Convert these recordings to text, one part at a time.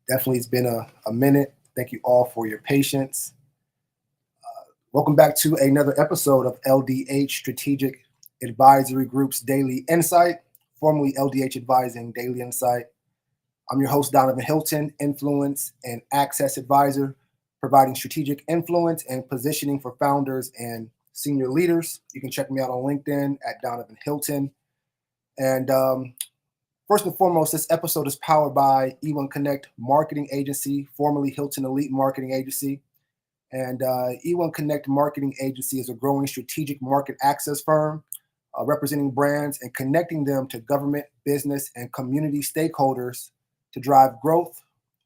Definitely, it's been a minute. Thank you all for your patience. Welcome back to another episode of LDH Strategic Advisory Group's Daily Insight, formerly LDH Advising Daily Insight. I'm your host, Danavan Hylton, Influence and Access Advisor, providing strategic influence and positioning for founders and senior leaders. You can check me out on LinkedIn at Danavan Hylton. And First and foremost, this episode is powered by E1 Connect Marketing Agency, formerly Hilton Elite Marketing Agency. And E1 Connect Marketing Agency is a growing strategic market access firm representing brands and connecting them to government, business, and community stakeholders to drive growth,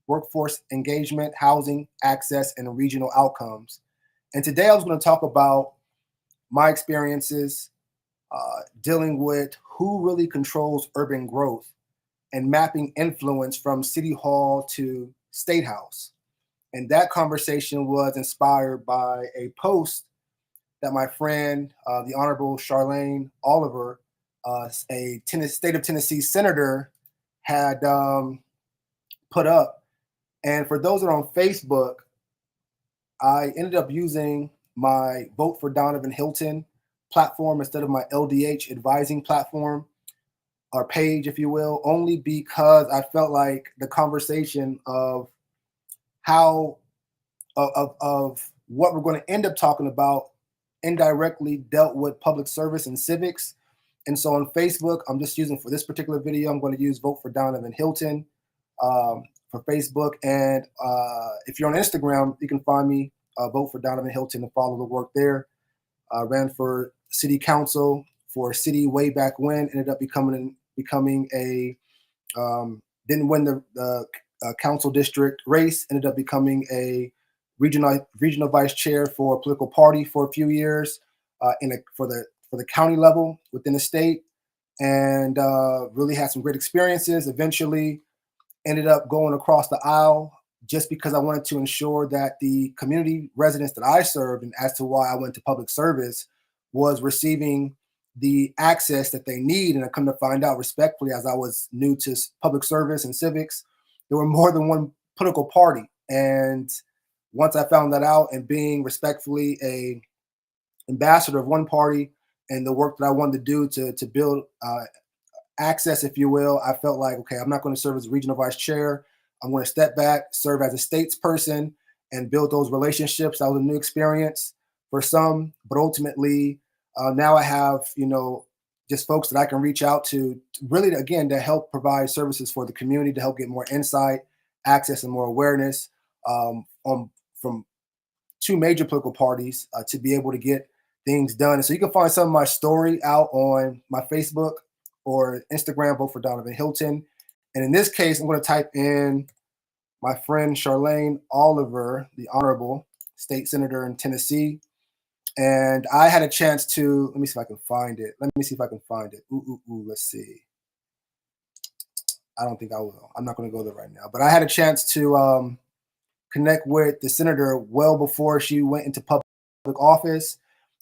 workforce engagement, housing, access, and regional outcomes. And today I was going to talk about my experiences dealing with who really controls urban growth and mapping influence from City Hall to State House. And that conversation was inspired by a post that my friend, the Honorable Charlene Oliver, a state of Tennessee senator, had put up. And for those that are on Facebook, I ended up using my Vote for Donovan Hylton platform instead of my LDH advising platform or page, if you will, only because I felt like the conversation of how of what we're going to end up talking about indirectly dealt with public service and civics. And so on Facebook, I'm just using for this particular video, I'm going to use Vote for Donovan Hylton for Facebook. And if you're on Instagram, you can find me, Vote for Donovan Hylton, and follow the work there. I ran for city council for a city way back when, ended up becoming a, didn't win the council district race, ended up becoming a regional vice chair for a political party for a few years for the county level within the state, and really had some great experiences. Eventually ended up going across the aisle just because I wanted to ensure that the community residents that I served, and as to why I went to public service, was receiving the access that they need. And I come to find out, respectfully, as I was new to public service and civics, there were more than one political party. And once I found that out, and being respectfully a ambassador of one party and the work that I wanted to do to build access, if you will, I felt like, okay, I'm not going to serve as a regional vice chair. I'm going to step back, serve as a statesperson, and build those relationships. That was a new experience for some, but ultimately, now I have, just folks that I can reach out to really, again, to help provide services for the community, to help get more insight, access, and more awareness from two major political parties to be able to get things done. And so you can find some of my story out on my Facebook or Instagram, Vote for Donovan Hylton. And in this case, I'm going to type in my friend Charlene Oliver, the Honorable State Senator in Tennessee. And I had a chance to, let me see if I can find it. Let's see. I don't think I will. I'm not going to go there right now. But I had a chance to connect with the senator well before she went into public office,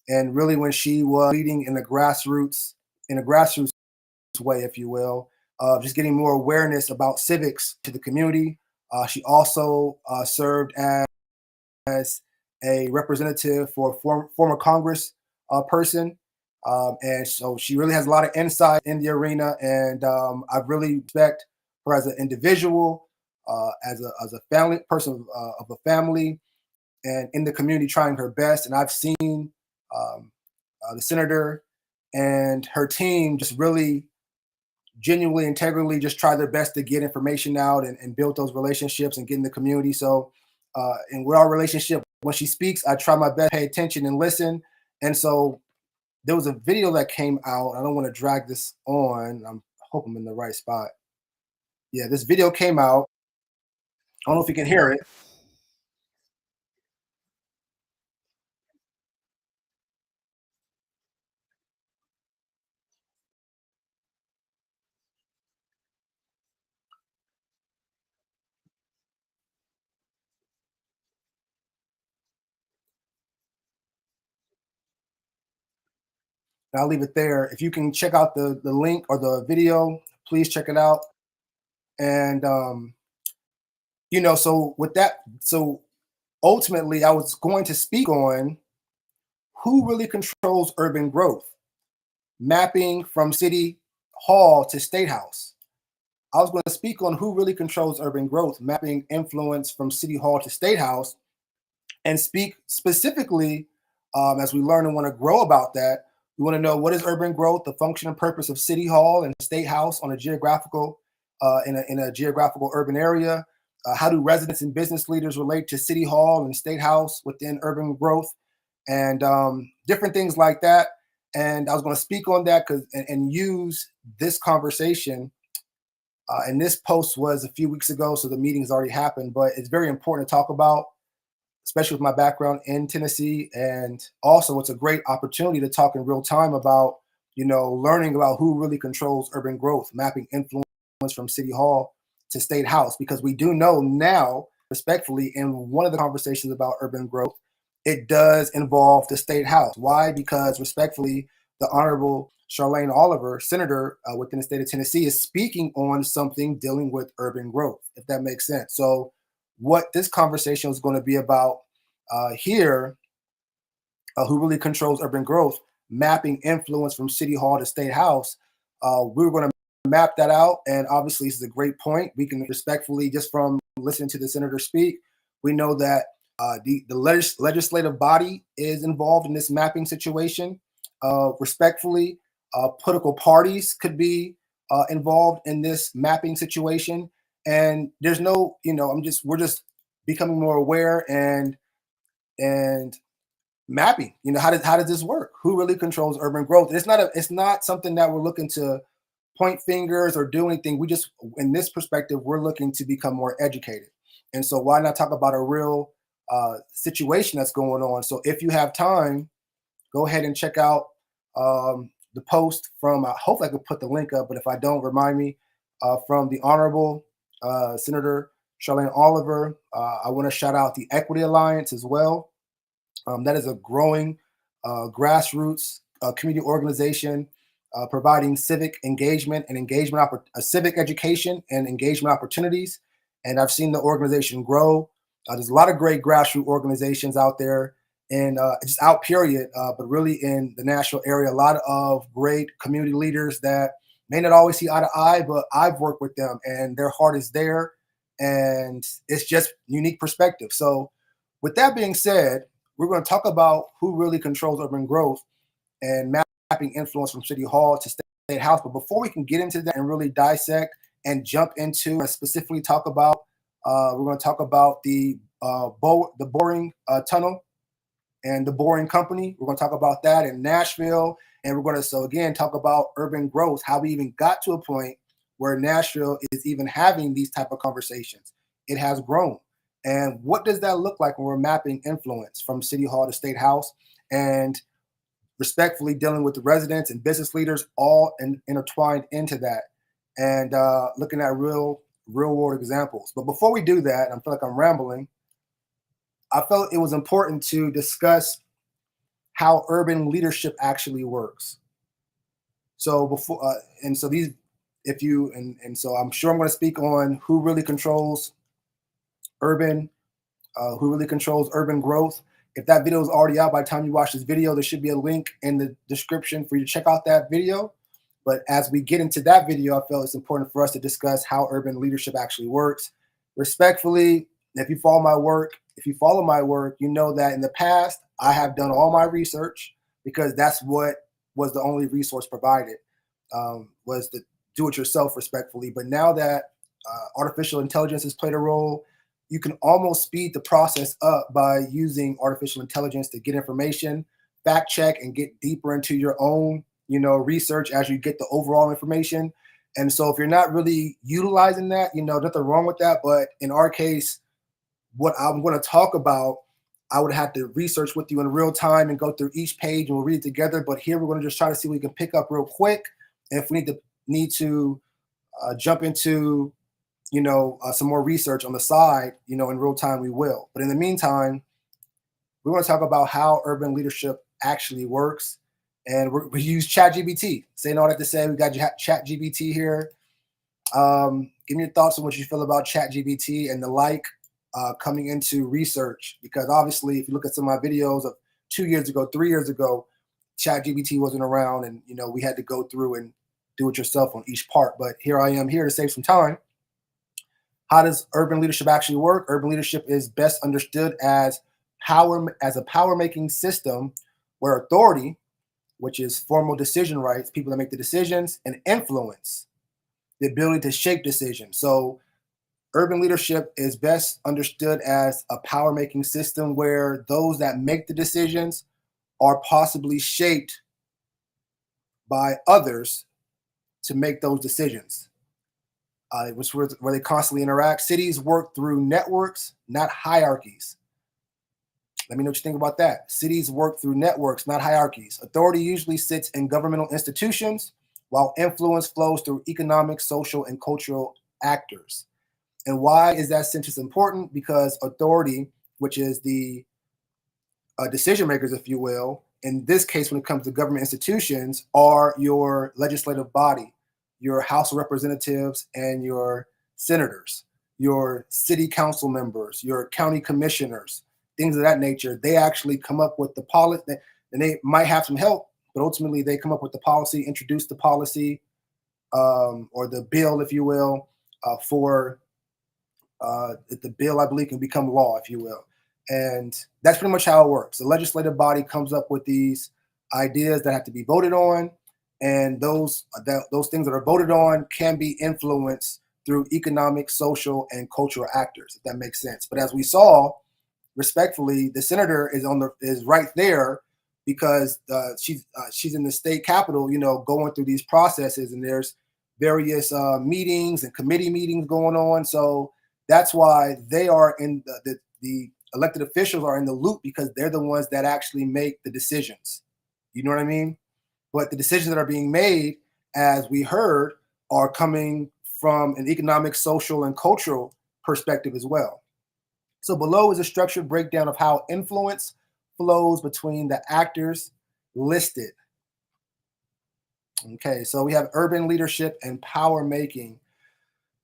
and really when she was leading in a grassroots way, if you will, just getting more awareness about civics to the community. She also served as a representative for a former Congress person. And so she really has a lot of insight in the arena, and I really respect her as an individual, as a family person of a family, and in the community trying her best. And I've seen the senator and her team just really genuinely, integrally just try their best to get information out and build those relationships and get in the community. So, and with our relationship, when she speaks, I try my best to pay attention and listen. And so there was a video that came out. I don't want to drag this on. I hope I'm in the right spot. Yeah, this video came out. I don't know if you can hear it. I'll leave it there. If you can check out the link or the video, please check it out. And So with that, so ultimately, I was going to speak on who really controls urban growth, mapping from city hall to state house. I was going to speak on who really controls urban growth, mapping influence from city hall to state house, and speak specifically as we learn and want to grow about that. We want to know what is urban growth, the function and purpose of city hall and state house on a geographical in a geographical urban area. How do residents and business leaders relate to city hall and state house within urban growth, and different things like that. And I was going to speak on that and use this conversation. And this post was a few weeks ago, so the meeting has already happened. But it's very important to talk about, especially with my background in Tennessee. And also, it's a great opportunity to talk in real time about, learning about who really controls urban growth, mapping influence from City Hall to State House, because we do know now, respectfully, in one of the conversations about urban growth, it does involve the State House. Why? Because, respectfully, the Honorable Charlene Oliver, Senator within the state of Tennessee, is speaking on something dealing with urban growth, if that makes sense. So what this conversation is going to be about here, who really controls urban growth, mapping influence from City Hall to State House. We're going to map that out. And obviously, this is a great point. We can respectfully, just from listening to the senator speak, we know that the legislative body is involved in this mapping situation. Respectfully, political parties could be involved in this mapping situation. And there's no, we're just becoming more aware and mapping. How does this work? Who really controls urban growth? It's not something that we're looking to point fingers or do anything. We just, in this perspective, we're looking to become more educated. And so why not talk about a real situation that's going on? So if you have time, go ahead and check out the post from, I hope I could put the link up, but if I don't, remind me, from the Honorable Senator Charlene Oliver. I want to shout out the Equity Alliance as well. That is a growing grassroots community organization providing civic engagement and civic education and engagement opportunities. And I've seen the organization grow. There's a lot of great grassroots organizations out there, and just out period, but really in the national area, a lot of great community leaders that may not always see eye to eye, but I've worked with them and their heart is there, and it's just unique perspective. So with that being said, we're going to talk about who really controls urban growth and mapping influence from City Hall to State House. But before we can get into that and really dissect and jump into and specifically talk about, we're going to talk about the Boring Tunnel and the Boring Company. We're going to talk about that in Nashville. And we're going to, again, talk about urban growth, how we even got to a point where Nashville is even having these type of conversations. It has grown. And what does that look like when we're mapping influence from City Hall to State House, and respectfully dealing with the residents and business leaders all intertwined into that, and looking at real world examples. But before we do that, I feel like I'm rambling. I felt it was important to discuss how urban leadership actually works. So before, and so these, if you, and so I'm sure I'm going to speak on who really controls urban growth. If that video is already out by the time you watch this video, there should be a link in the description for you to check out that video. But as we get into that video, I felt it's important for us to discuss how urban leadership actually works. Respectfully, if you follow my work, you know that in the past, I have done all my research because that's what was the only resource provided, was to do it yourself respectfully. But now that artificial intelligence has played a role, you can almost speed the process up by using artificial intelligence to get information, fact check, and get deeper into your own, research as you get the overall information. And so if you're not really utilizing that, nothing wrong with that. But in our case, what I'm going to talk about, I would have to research with you in real time and go through each page and we'll read it together. But here we're going to just try to see what we can pick up real quick. And if we need to jump into some more research on the side, in real time, we will. But in the meantime, we're going to talk about how urban leadership actually works. And we use ChatGPT. Saying all that to say, we got ChatGPT here. Give me your thoughts on what you feel about ChatGPT and the like coming into research, because obviously if you look at some of my videos of 2 years ago, 3 years ago, ChatGPT wasn't around, and we had to go through and do it yourself on each part. But here I am here to save some time. How does urban leadership actually work? Urban leadership is best understood as a power-making system where authority, which is formal decision rights, people that make the decisions, and influence, the ability to shape decisions. So urban leadership is best understood as a power-making system where those that make the decisions are possibly shaped by others to make those decisions. Which where they constantly interact. Cities work through networks, not hierarchies. Let me know what you think about that. Cities work through networks, not hierarchies. Authority usually sits in governmental institutions, while influence flows through economic, social, and cultural actors. And why is that sentence important? Because authority, which is the decision makers, if you will, in this case, when it comes to government institutions, are your legislative body, your House of Representatives and your senators, your city council members, your county commissioners, things of that nature. They actually come up with the policy, and they might have some help, but ultimately they come up with the policy, introduce the policy, or the bill, if you will, for the bill, I believe, can become law, if you will. And that's pretty much how it works. The legislative body comes up with these ideas that have to be voted on, and those things that are voted on can be influenced through economic, social, and cultural actors, if that makes sense. But as we saw, respectfully, the senator is right there because she's in the state capitol, going through these processes, and there's various meetings and committee meetings going on. So that's why they are in the elected officials are in the loop, because they're the ones that actually make the decisions. You know what I mean? But the decisions that are being made, as we heard, are coming from an economic, social, and cultural perspective as well. So below is a structured breakdown of how influence flows between the actors listed. Okay, so we have urban leadership and power making.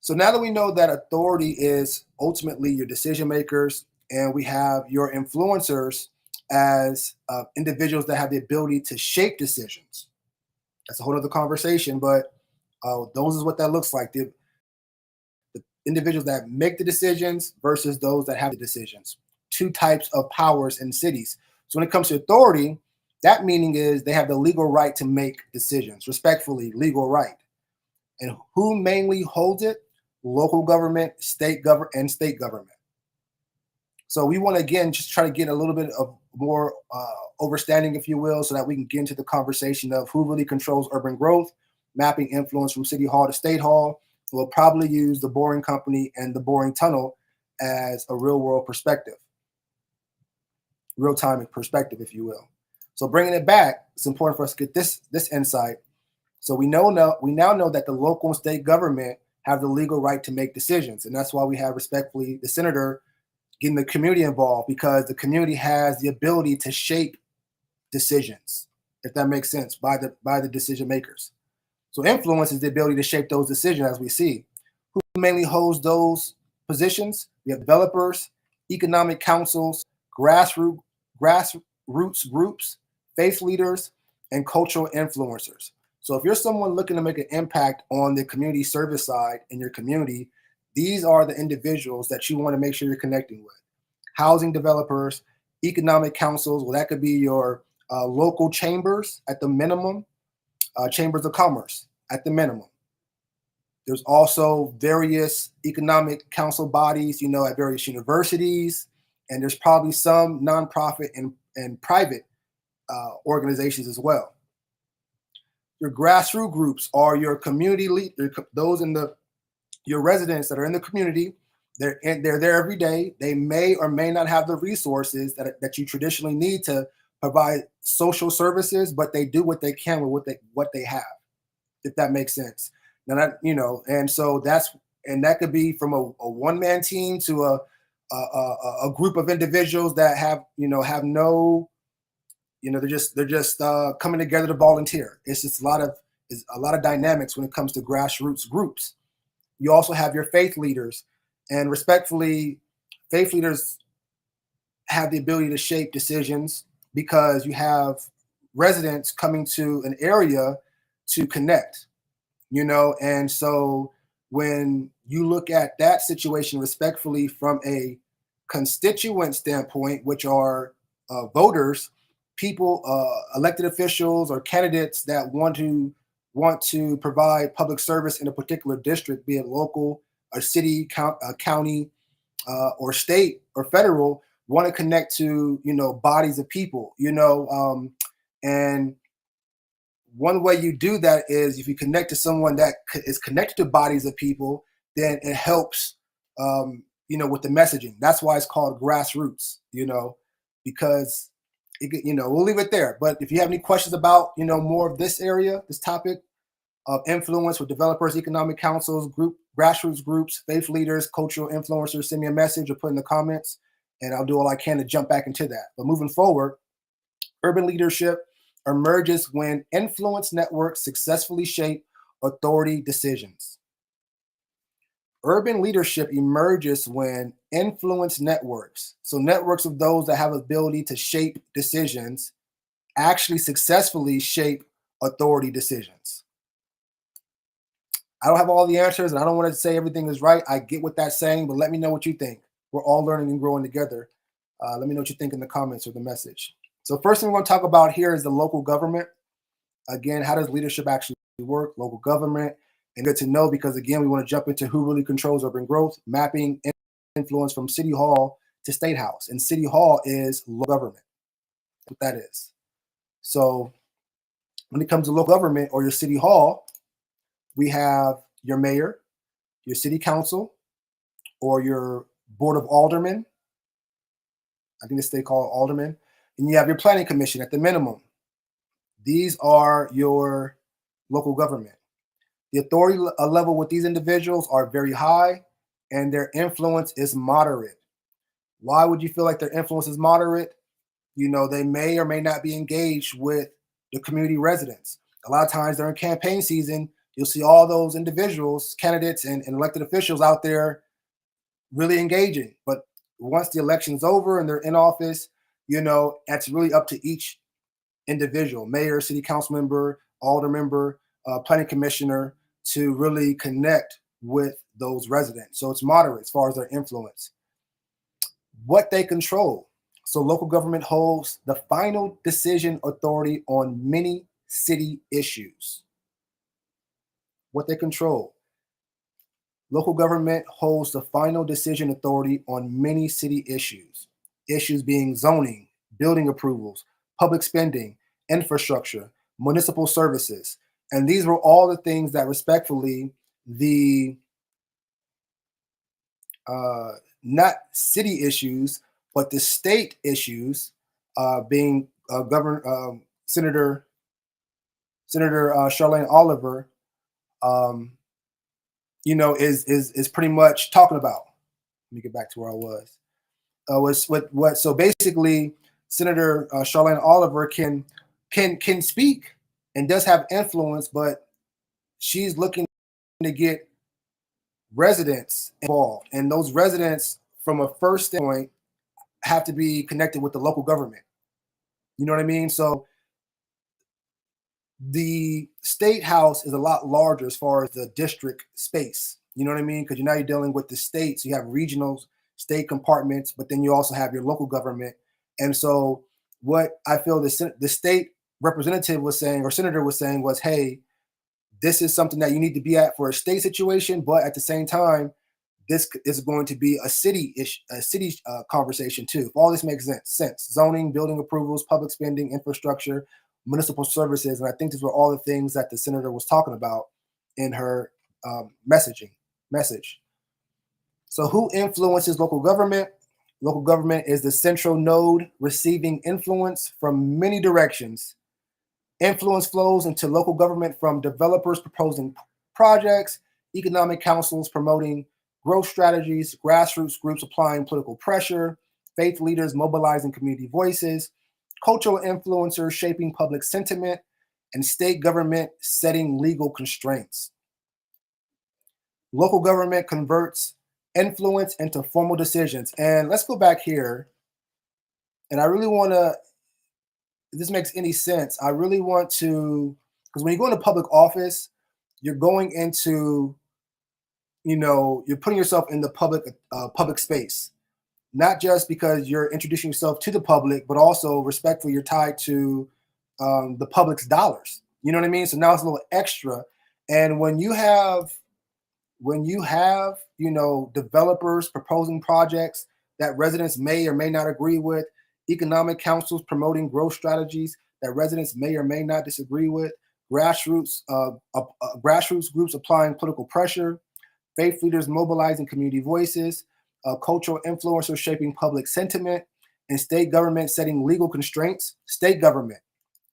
So now that we know that authority is ultimately your decision makers, and we have your influencers as individuals that have the ability to shape decisions. That's a whole other conversation, but those is what that looks like. The individuals that make the decisions versus those that have the decisions. Two types of powers in cities. So when it comes to authority, that meaning is they have the legal right to make decisions, respectfully, legal right. And who mainly holds it? Local government, state government. So we want to, again, just try to get a little bit of more overstanding, if you will, so that we can get into the conversation of who really controls urban growth, mapping influence from city hall to state hall. We'll probably use the boring company and the boring tunnel as a real world perspective, real time perspective, if you will. So bringing it back, it's important for us to get this insight. So we now know that the local and state government have the legal right to make decisions. And that's why we have, respectfully, the senator getting the community involved, because the community has the ability to shape decisions, if that makes sense, by the decision makers. So influence is the ability to shape those decisions, as we see. Who mainly holds those positions? We have developers, economic councils, grassroots groups, faith leaders, and cultural influencers. So if you're someone looking to make an impact on the community service side in your community, these are the individuals that you want to make sure you're connecting with. Housing developers, economic councils, well, that could be your local chambers at the minimum, chambers of commerce at the minimum. There's also various economic council bodies, at various universities, and there's probably some nonprofit and private organizations as well. Your grassroots groups are your community leaders, those your residents that are in the community. They're there every day. They may or may not have the resources that you traditionally need to provide social services, but they do what they can with what they have, if that makes sense. Now and so that could be from a one-man team to a group of individuals that have no, they're just coming together to volunteer. It's just a lot of dynamics when it comes to grassroots groups. You also have your faith leaders, and respectfully, faith leaders have the ability to shape decisions because you have residents coming to an area to connect, and so when you look at that situation respectfully from a constituent standpoint, which are voters, people, elected officials or candidates that want to provide public service in a particular district, be it local or city, county, or state or federal, want to connect to bodies of people, and one way you do that is if you connect to someone that is connected to bodies of people, then it helps, with the messaging. That's why it's called grassroots, because we'll leave it there. But if you have any questions about, more of this area, this topic of influence with developers, economic councils, grassroots groups, faith leaders, cultural influencers, send me a message or put in the comments, and I'll do all I can to jump back into that. But moving forward, urban leadership emerges when influence networks successfully shape authority decisions. Urban leadership emerges when influence networks, so networks of those that have ability to shape decisions, actually successfully shape authority decisions. I don't have all the answers, and I don't want to say everything is right. I get what that's saying, but let me know what you think. We're all learning and growing together. Let me know what you think in the comments or the message. So first thing we're going to talk about here is the local government. Again, how does leadership actually work? Local government. And good to know because, again, we want to jump into who really controls urban growth, mapping influence from city hall to state house. And city hall is local government. That's what that is. So when it comes to local government or your city hall, we have your mayor, your city council, or your board of aldermen. I think they call it aldermen. And you have your planning commission at the minimum. These are your local government. The authority level with these individuals are very high, and their influence is moderate. Why would you feel like their influence is moderate? They may or may not be engaged with the community residents. A lot of times during campaign season, you'll see all those individuals, candidates, and elected officials out there really engaging. But once the election's over and they're in office, it's really up to each individual, mayor, city council member, alder member, planning commissioner, to really connect with those residents. So it's moderate as far as their influence. What they control. So local government holds the final decision authority on many city issues. What they control. Local government holds the final decision authority on many city issues. Issues being zoning, building approvals, public spending, infrastructure, municipal services. And these were all the things that respectfully the not city issues, but the state issues being Senator Charlene Oliver, is pretty much talking about. Let me get back to where I was. Was what? So basically, Senator Charlene Oliver can speak and does have influence, but she's looking to get residents involved, and those residents, from a first standpoint, have to be connected with the local government. You know what I mean? So the state house is a lot larger as far as the district space. You know what I mean? Because you're dealing with the states. You have regional state compartments, but then you also have your local government. And so what I feel the state representative was saying, or senator was saying, was, hey, this is something that you need to be at for a state situation, but at the same time, this is going to be a city conversation too. If all this makes sense, zoning, building approvals, public spending, infrastructure, municipal services, and I think these were all the things that the senator was talking about in her message. So who influences local government? Local government is the central node receiving influence from many directions. Influence flows into local government from developers proposing projects, economic councils promoting growth strategies, grassroots groups applying political pressure, faith leaders mobilizing community voices, cultural influencers shaping public sentiment, and state government setting legal constraints. Local government converts influence into formal decisions. And let's go back here. And I really want to, if this makes any sense, I really want to, because when you go into public office, you're going into, you're putting yourself in the public space, not just because you're introducing yourself to the public, but also respectfully, you're tied to the public's dollars. You know what I mean? So now it's a little extra. And when you have, developers proposing projects that residents may or may not agree with, economic councils promoting growth strategies that residents may or may not disagree with, grassroots groups applying political pressure, faith leaders mobilizing community voices, cultural influencers shaping public sentiment, and state government setting legal constraints. State government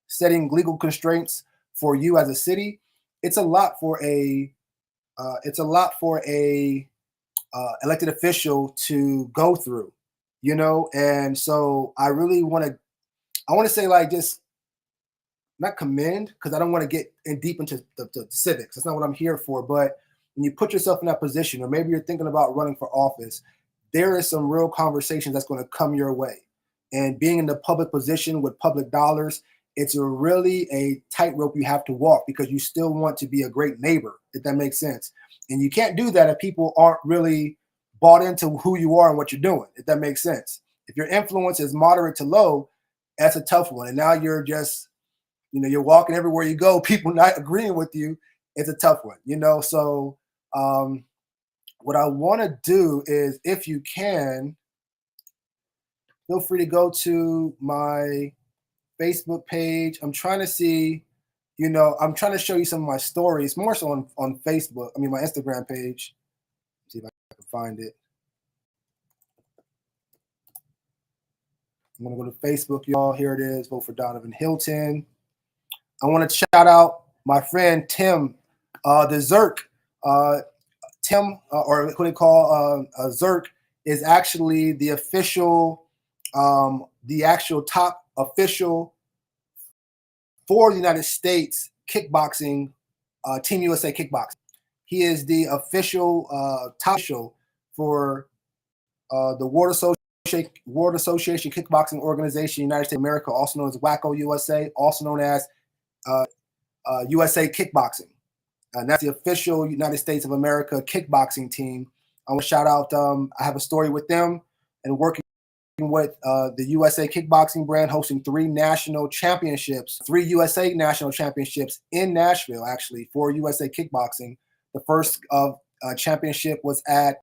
setting legal constraints for you as a city. It's a lot for a elected official to go through, and so I really want to say, like, just not commend, because I don't want to get in deep into the civics. That's not what I'm here for. But when you put yourself in that position, or maybe you're thinking about running for office, there is some real conversation that's going to come your way. And being in the public position with public dollars, it's really a tightrope you have to walk, because you still want to be a great neighbor, if that makes sense. And you can't do that if people aren't really bought into who you are and what you're doing, if that makes sense. If your influence is moderate to low, that's a tough one. And now you're just, you're walking everywhere you go, people not agreeing with you. It's a tough one, So what I want to do is, if you can, feel free to go to my Facebook page. I'm trying to see, I'm trying to show you some of my stories, more so on Facebook. I mean, my Instagram page. Let's see if I can find it. I'm going to go to Facebook, y'all. Here it is. Vote for Danavan Hylton. I want to shout out my friend Tim, the Zerk. Tim, or what they call Zerk, is actually the official, the actual top official for the United States kickboxing, Team USA Kickboxing. He is the official top official for the World Association Kickboxing Organization, United States of America, also known as WACO USA, also known as USA Kickboxing. And that's the official United States of America kickboxing team. I want to shout out, I have a story with them, and working with the USA Kickboxing brand, hosting 3 national championships, 3 USA national championships in Nashville, actually, for USA Kickboxing. The first championship was at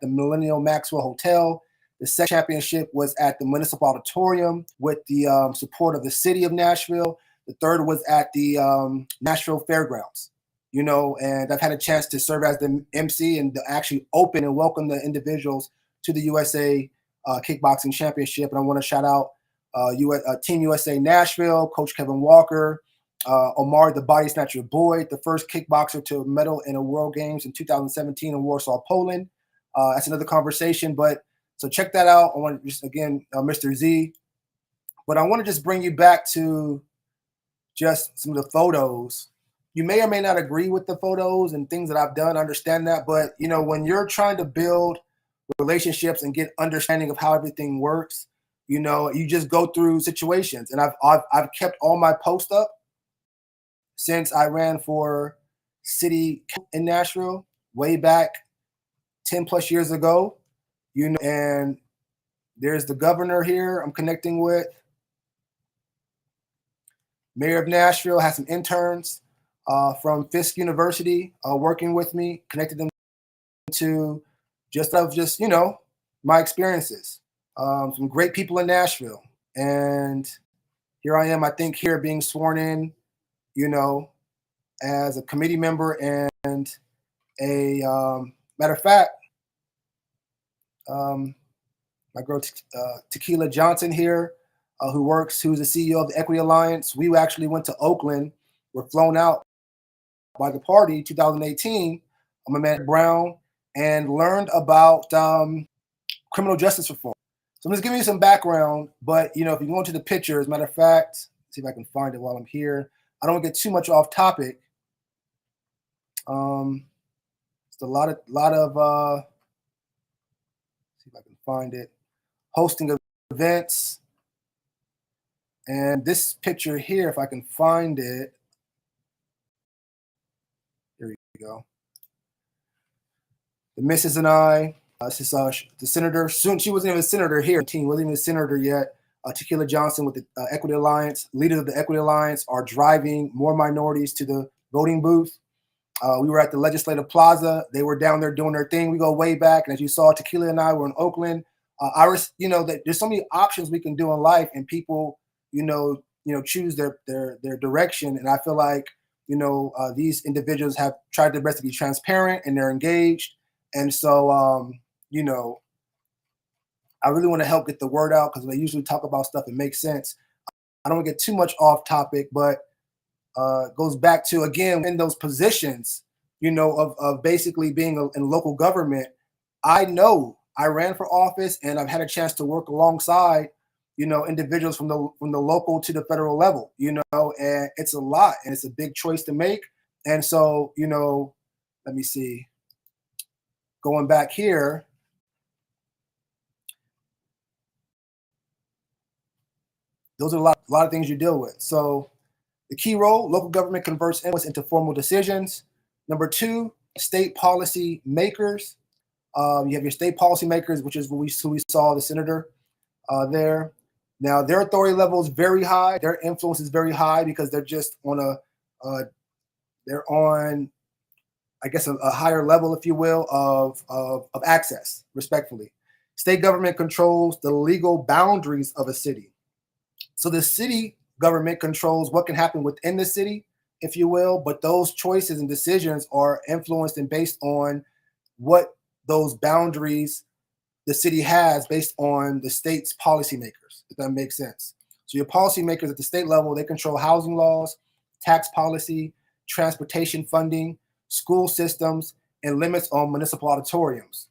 the Millennium Maxwell Hotel. The second championship was at the Municipal Auditorium with the support of the city of Nashville. The third was at the Nashville Fairgrounds. And I've had a chance to serve as the MC and to actually open and welcome the individuals to the USA Kickboxing Championship. And I want to shout out Team USA Nashville, Coach Kevin Walker, Omar the Body Snatcher Boyd, the first kickboxer to medal in a World Games in 2017 in Warsaw, Poland. That's another conversation, so check that out. I want to just, again, Mr. Z. But I want to just bring you back to just some of the photos. You may or may not agree with the photos and things that I've done, understand that. But, when you're trying to build relationships and get understanding of how everything works, you just go through situations. And I've kept all my posts up since I ran for city in Nashville way back 10 plus years ago, and there's the governor here I'm connecting with. Mayor of Nashville has some interns from Fisk University working with me, connected them to just my experiences. Some great people in Nashville. And here I am, I think, here being sworn in, as a committee member, and a matter of fact, my girl Tequila Johnson here, who's the CEO of the Equity Alliance. We actually went to Oakland. We're flown out by the party 2018. I'm a man Brown, and learned about criminal justice reform. So I'm just giving you some background, but if you go into the picture, as a matter of fact, see if I can find it while I'm here. I don't want to get too much off topic. It's a lot of see if I can find it. Hosting events. And this picture here, if I can find it, there you go. The Mrs. and I, this is the senator. Soon she wasn't even a senator here. Wasn't even a senator yet. Tequila Johnson with the Equity Alliance, leaders of the Equity Alliance, are driving more minorities to the voting booth. We were at the Legislative Plaza. They were down there doing their thing. We go way back, and as you saw, Tequila and I were in Oakland. Iris, that there's so many options we can do in life, and people, choose their direction. And I feel like, these individuals have tried their best to be transparent, and they're engaged. And so, I really want to help get the word out, because they usually talk about stuff that makes sense. I don't want to get too much off topic, but goes back to, again, in those positions, of basically being in local government. I know I ran for office, and I've had a chance to work alongside, individuals from the local to the federal level, and it's a lot, and it's a big choice to make. And so, let me see. Going back here, those are a lot of things you deal with. So the key role: local government converts influence into formal decisions. Number two, state policy makers. You have your state policy makers, which is who we saw the senator there. Now, their authority level is very high. Their influence is very high because they're just on they're on, I guess, a higher level, if you will, of access, respectfully. State government controls the legal boundaries of a city. So the city government controls what can happen within the city, if you will, but those choices and decisions are influenced and based on what those boundaries the city has based on the state's policymakers, if that makes sense. So your policymakers at the state level, they control housing laws, tax policy, transportation funding, school systems, and limits on municipal auditoriums.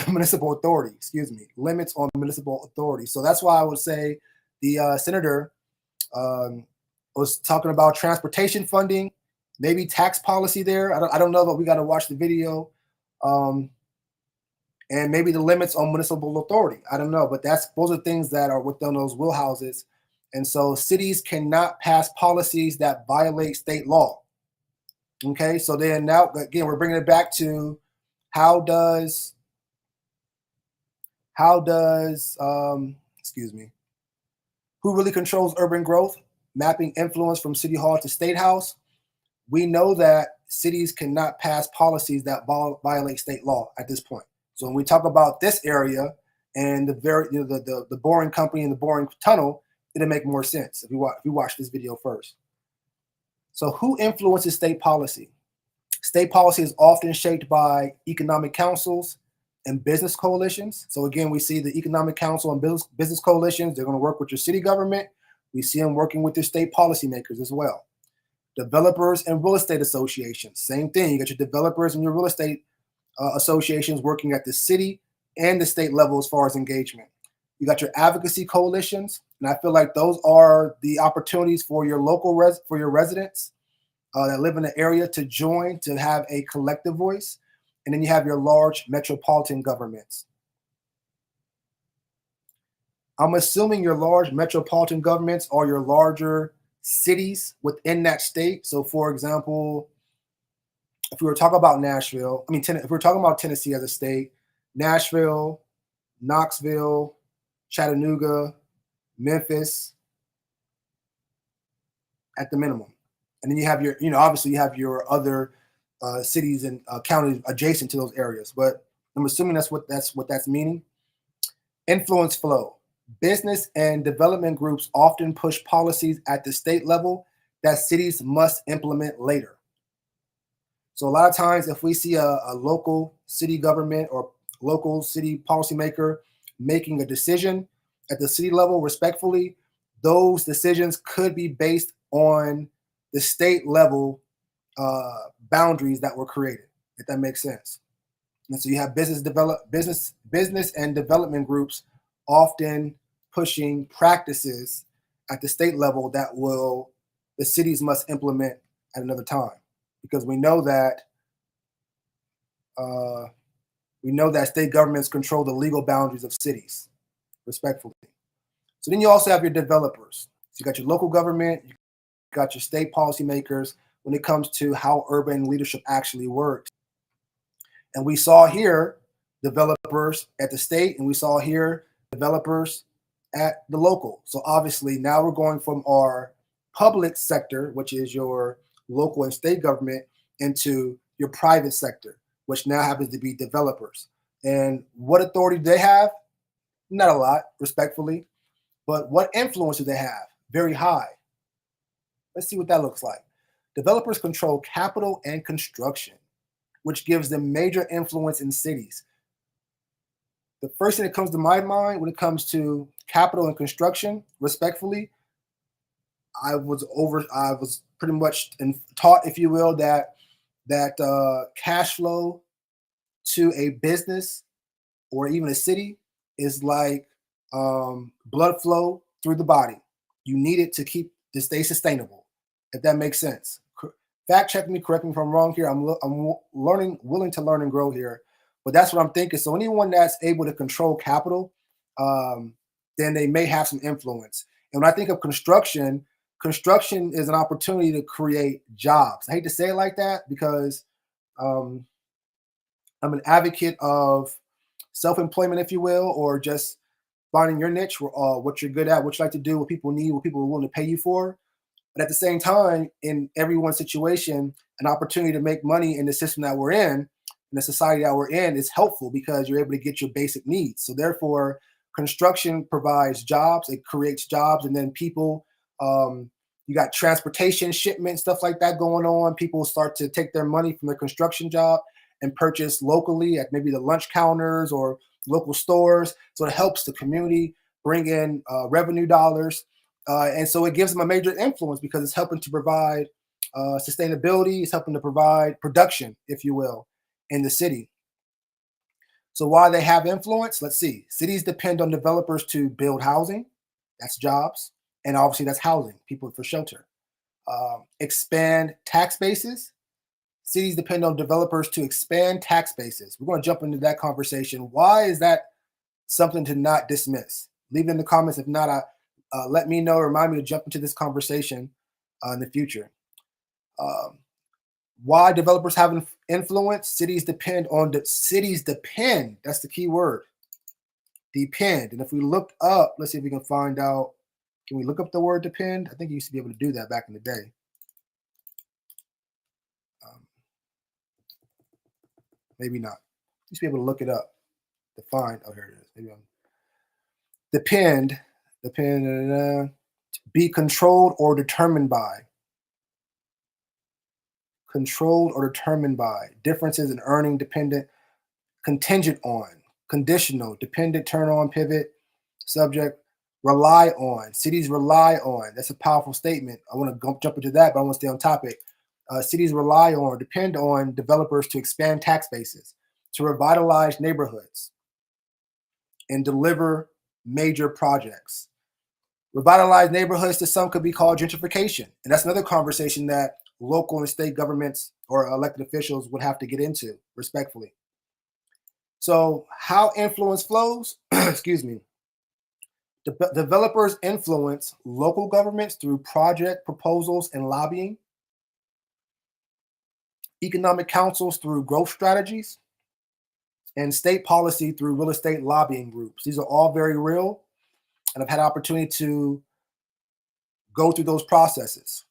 Municipal authority, limits on municipal authority. So that's why I would say the senator was talking about transportation funding, maybe tax policy there. I don't know, but we got to watch the video. And maybe the limits on municipal authority. I don't know, but those are things that are within those wheelhouses. And so cities cannot pass policies that violate state law. Okay, so then now, again, we're bringing it back to how does who really controls urban growth, mapping influence from city hall to state house. We know that cities cannot pass policies that violate state law at this point. So when we talk about this area and the boring company and the boring tunnel, it'll make more sense if you watch this video first. So who influences state policy? State policy is often shaped by economic councils and business coalitions. So again, we see the economic council and business coalitions. They're going to work with your city government. We see them working with your state policymakers as well. Developers and real estate associations, same thing. You got your developers and your real estate associations working at the city and the state level as far as engagement. You got your advocacy coalitions, and I feel like those are the opportunities for your local residents that live in the area to join, to have a collective voice. And then you have your large metropolitan governments. I'm assuming your large metropolitan governments are your larger cities within that state. So for example, if we were talking about Nashville, if we're talking about Tennessee as a state, Nashville, Knoxville, Chattanooga, Memphis, at the minimum. And then you have your, obviously you have your other cities and counties adjacent to those areas. But I'm assuming that's what that's meaning. Influence flow. Business and development groups often push policies at the state level that cities must implement later. So a lot of times if we see a local city government or local city policymaker making a decision at the city level, respectfully, those decisions could be based on the state level boundaries that were created, if that makes sense. And so you have business and development groups often pushing practices at the state level that the cities must implement at another time. Because we know that We know that state governments control the legal boundaries of cities, respectfully. So then you also have your developers. So you got your local government, you got your state policymakers when it comes to how urban leadership actually works. And we saw here developers at the state, and we saw here developers at the local. So obviously now we're going from our public sector, which is your local and state government, into your private sector, which now happens to be developers. And what authority do they have? Not a lot, respectfully. But what influence do they have? Very high. Let's see what that looks like. Developers control capital and construction, which gives them major influence in cities. The first thing that comes to my mind when it comes to capital and construction, respectfully, I was pretty much taught, if you will, that cash flow to a business or even a city is like blood flow through the body. You need it to stay sustainable, if that makes sense. Fact check me, correct me if I'm wrong here. I'm willing to learn and grow here, but that's what I'm thinking. So anyone that's able to control capital, then they may have some influence. And when I think of construction is an opportunity to create jobs. I hate to say it like that because I'm an advocate of self-employment, if you will, or just finding your niche, what you're good at, what you like to do, what people need, what people are willing to pay you for. But at the same time, in everyone's situation, an opportunity to make money in the system that we're in the society that we're in, is helpful because you're able to get your basic needs. So therefore, construction provides jobs, it creates jobs, and then people, you got transportation, shipment, stuff like that going on. People start to take their money from their construction job and purchase locally at maybe the lunch counters or local stores. So it helps the community bring in revenue dollars. And so it gives them a major influence because it's helping to provide sustainability, it's helping to provide production, if you will, in the city. So why they have influence, let's see. Cities depend on developers to build housing, that's jobs, and obviously that's housing, people for shelter. Expand tax bases. Cities depend on developers to expand tax bases. We're going to jump into that conversation. Why is that something to not dismiss? Leave it in the comments. If not, let me know. Remind me to jump into this conversation in the future. Why developers have influence? Cities depend. That's the key word. Depend. And if we look up, let's see if we can find out. Can we look up the word depend? I think you used to be able to do that back in the day. Maybe not. You used to be able to look it up to find. Oh, here it is. Maybe depend. Be controlled or determined by. Controlled or determined by. Differences in earning, dependent, contingent on, conditional, dependent, turn on, pivot, subject, rely on. Cities rely on. That's a powerful statement. I want to jump into that, but I want to stay on topic. Cities rely on or depend on developers to expand tax bases, to revitalize neighborhoods, and deliver major projects. Revitalize neighborhoods to some could be called gentrification. And that's another conversation that local and state governments or elected officials would have to get into, respectfully. So how influence flows, excuse me. Developers influence local governments through project proposals and lobbying, economic councils through growth strategies, and state policy through real estate lobbying groups. These are all very real, and I've had an opportunity to go through those processes.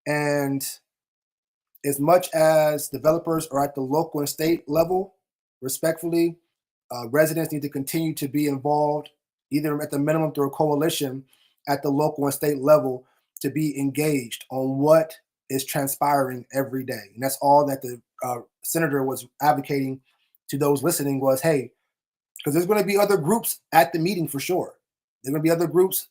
And as much as developers are at the local and state level, respectfully, residents need to continue to be involved, either at the minimum through a coalition at the local and state level, to be engaged on what is transpiring every day. And that's all that the senator was advocating to those listening was, hey, because there's going to be other groups at the meeting for sure. There are going to be other groups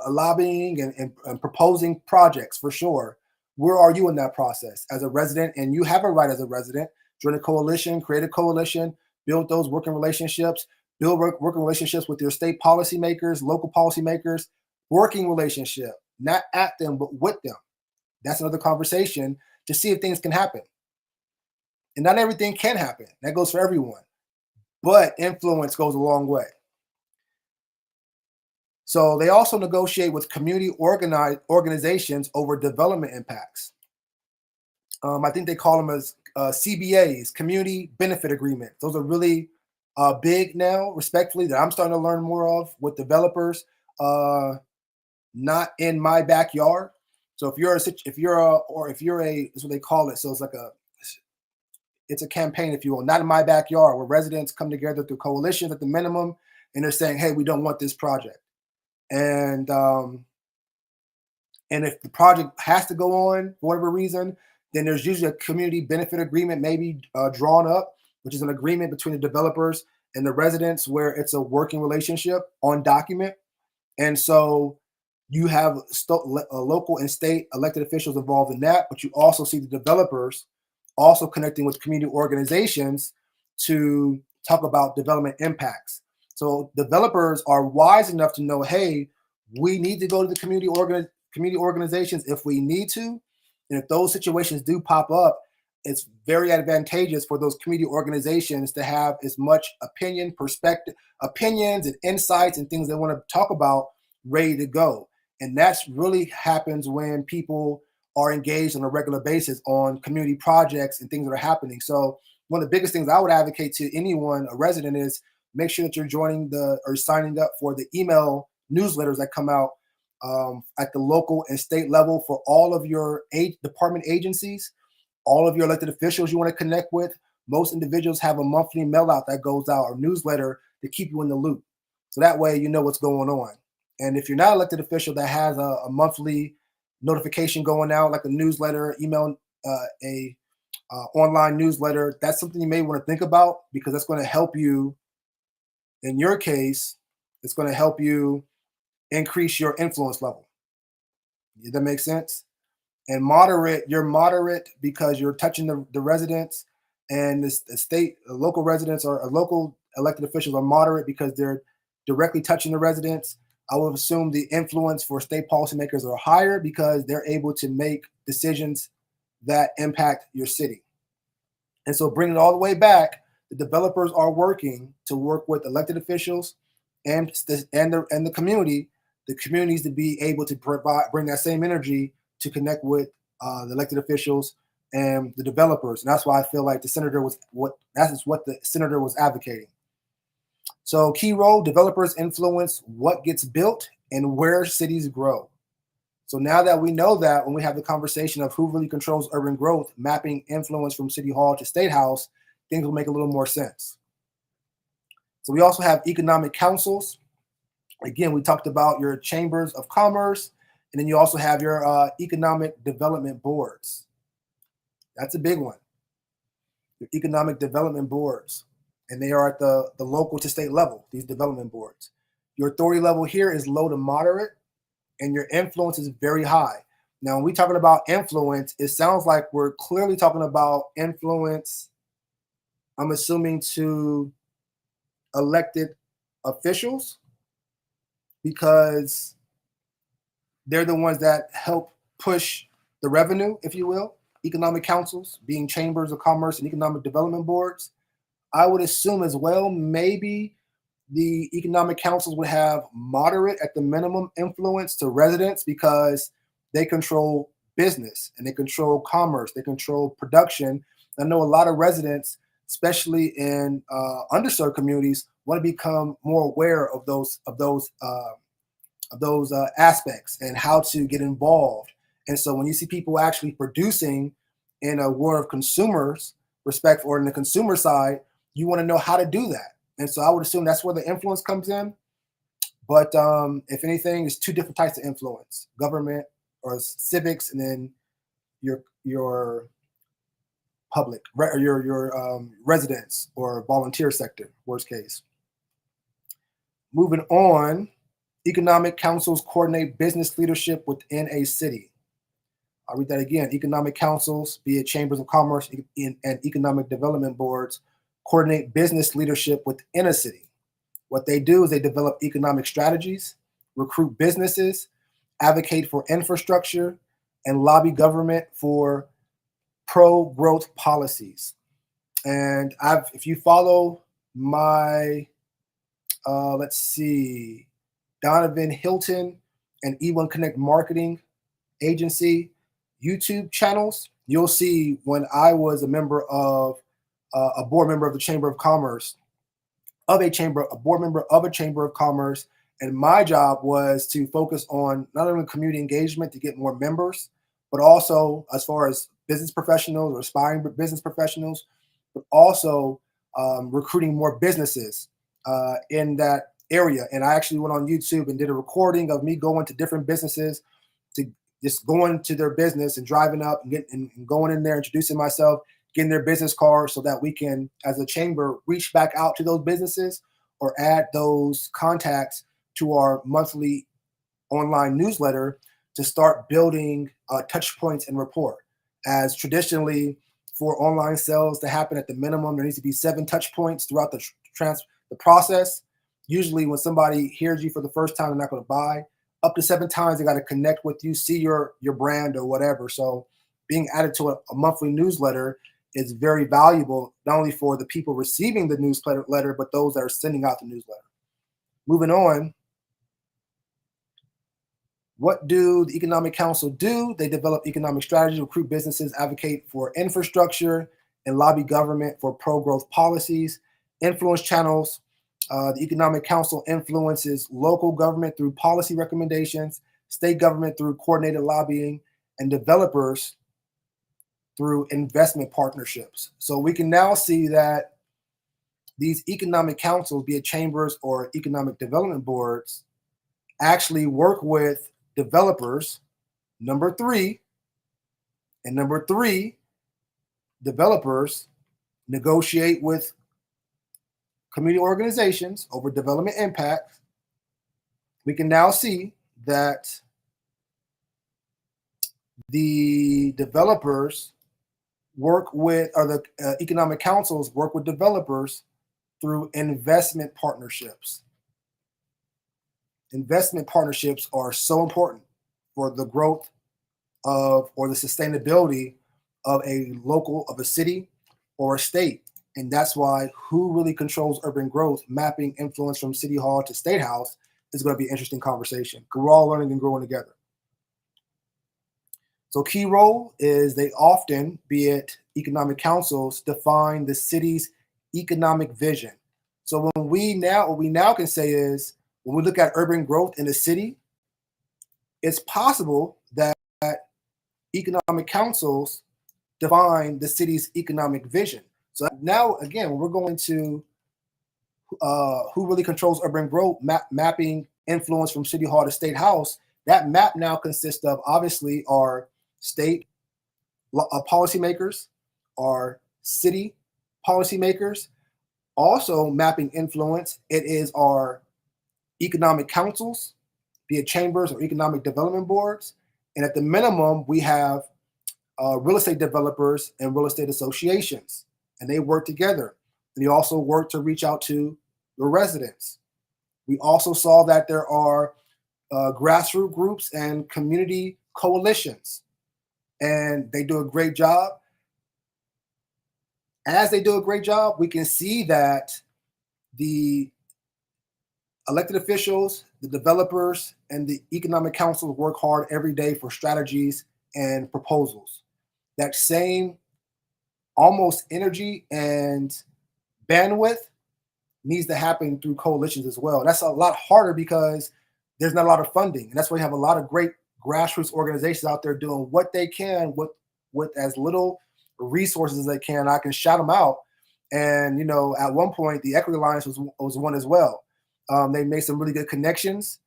lobbying and proposing projects for sure. Where are you in that process as a resident? And you have a right as a resident, join a coalition, create a coalition, build those working relationships, build working relationships with your state policymakers, local policymakers, working relationship, not at them, but with them. That's another conversation to see if things can happen. And not everything can happen. That goes for everyone. But influence goes a long way. So they also negotiate with community organizations over development impacts. I think they call them as CBAs, community benefit agreements. Those are really big now, respectfully, that I'm starting to learn more of with developers. Not in my backyard. So if you're that's what they call it. So it's a campaign, if you will, not in my backyard, where residents come together through coalitions at the minimum, and they're saying, hey, we don't want this project. And if the project has to go on for whatever reason, then there's usually a community benefit agreement maybe drawn up, which is an agreement between the developers and the residents where it's a working relationship on document. And so you have local and state elected officials involved in that, but you also see the developers also connecting with community organizations to talk about development impacts. So developers are wise enough to know, hey, we need to go to the community organizations if we need to. And if those situations do pop up, it's very advantageous for those community organizations to have as much opinions and insights and things they want to talk about ready to go. And that's really happens when people are engaged on a regular basis on community projects and things that are happening. So one of the biggest things I would advocate to anyone, a resident, is make sure that you're joining or signing up for the email newsletters that come out at the local and state level for all of your department agencies, all of your elected officials you want to connect with. Most individuals have a monthly mail out that goes out, or newsletter, to keep you in the loop. So that way you know what's going on. And if you're not an elected official that has a monthly notification going out, like a newsletter, email, online newsletter, that's something you may want to think about, because that's going to help you. In your case, it's going to help you increase your influence level. Does that make sense? And you're moderate because you're touching the residents, and the local residents or local elected officials are moderate because they're directly touching the residents. I would assume the influence for state policymakers are higher because they're able to make decisions that impact your city. And so bringing it all the way back, the developers are working to work with elected officials and the community. The communities to be able to bring that same energy to connect with the elected officials and the developers. And that's why I feel like that's what the senator was advocating. So key role, developers influence what gets built and where cities grow. So now that we know that, when we have the conversation of who really controls urban growth, mapping influence from city hall to state house, things will make a little more sense. So we also have economic councils. Again, we talked about your chambers of commerce, and then you also have your economic development boards. That's a big one. Your economic development boards. And they are at the local to state level, these development boards. Your authority level here is low to moderate, and your influence is very high. Now, when we're talking about influence, it sounds like we're clearly talking about influence, I'm assuming, to elected officials, because they're the ones that help push the revenue, if you will. Economic councils being chambers of commerce and economic development boards. I would assume as well, maybe the economic councils would have moderate at the minimum influence to residents, because they control business and they control commerce, they control production. I know a lot of residents, especially in underserved communities, want to become more aware of those aspects and how to get involved. And so when you see people actually producing in a world of consumers, respect, or in the consumer side, you want to know how to do that. And so I would assume that's where the influence comes in. But if anything, it's two different types of influence: government or civics, and then your public, or your residents or volunteer sector, worst case. Moving on, economic councils coordinate business leadership within a city. I'll read that again. Economic councils, be it chambers of commerce and economic development boards, coordinate business leadership within a city. What they do is they develop economic strategies, recruit businesses, advocate for infrastructure, and lobby government for pro-growth policies. And if you follow my, let's see, Danavan Hylton and E1 Connect Marketing Agency YouTube channels, you'll see when I was a member of a board member of the Chamber of Commerce, a board member of a Chamber of Commerce, and my job was to focus on not only community engagement to get more members, but also as far as business professionals or aspiring business professionals, but also recruiting more businesses in that area. And I actually went on YouTube and did a recording of me going to different businesses, to just going to their business and driving up and going in there, introducing myself, getting their business cards so that we can, as a chamber, reach back out to those businesses or add those contacts to our monthly online newsletter to start building touch points and rapport. As traditionally, for online sales to happen at the minimum, there needs to be 7 touch points throughout the process. Usually when somebody hears you for the first time, they're not going to buy. Up to 7 times they got to connect with you, see your brand or whatever. So being added to a monthly newsletter is very valuable, not only for the people receiving the newsletter, but those that are sending out the newsletter. Moving on, what do the Economic Council do? They develop economic strategies, recruit businesses, advocate for infrastructure, and lobby government for pro-growth policies. Influence channels. The Economic Council influences local government through policy recommendations, state government through coordinated lobbying, and developers through investment partnerships. So we can now see that these economic councils, be it chambers or economic development boards, actually work with developers. Number 3, developers negotiate with community organizations over development impact. We can now see that the developers work with, or the economic councils work with developers through investment partnerships. Investment partnerships are so important for the growth of, or the sustainability of a local, of a city or a state. And that's why who really controls urban growth, mapping influence from city hall to state house, is going to be an interesting conversation, because we're all learning and growing together. So key role is they often, be it economic councils, define the city's economic vision. So what we now can say is, when we look at urban growth in the city, it's possible that economic councils define the city's economic vision. So now, again, when we're going to who really controls urban growth, mapping influence from city hall to state house, that map now consists of, obviously, our state policymakers, our city policymakers. Also mapping influence, it is our economic councils, be it chambers or economic development boards. And at the minimum, we have real estate developers and real estate associations, and they work together. And they also work to reach out to the residents. We also saw that there are grassroots groups and community coalitions, and they do a great job. As they do a great job, we can see that the elected officials, the developers, and the economic councils work hard every day for strategies and proposals. That same almost energy and bandwidth needs to happen through coalitions as well. That's a lot harder because there's not a lot of funding. And that's why you have a lot of great grassroots organizations out there doing what they can with as little resources as they can. I can shout them out. And, you know, at one point, the Equity Alliance was one as well. They made some really good connections,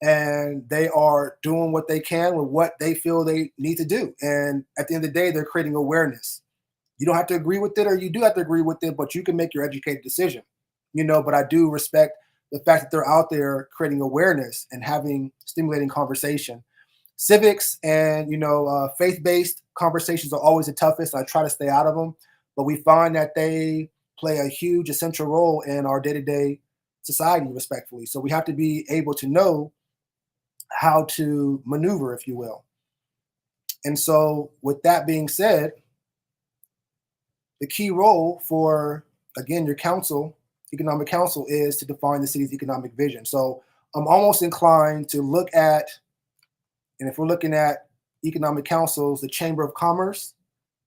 and they are doing what they can with what they feel they need to do. And at the end of the day, they're creating awareness. You don't have to agree with it, or you do have to agree with it, but you can make your educated decision, you know. But I do respect the fact that they're out there creating awareness and stimulating conversation. Civics and, you know, faith-based conversations are always the toughest. I try to stay out of them, but we find that they play a huge essential role in our day-to-day society, respectfully. So we have to be able to know how to maneuver, if you will. And so with that being said, The key role for, again, your council, economic council, is to define the city's economic vision. So I'm almost inclined to look at, and if we're looking at economic councils, the Chamber of Commerce,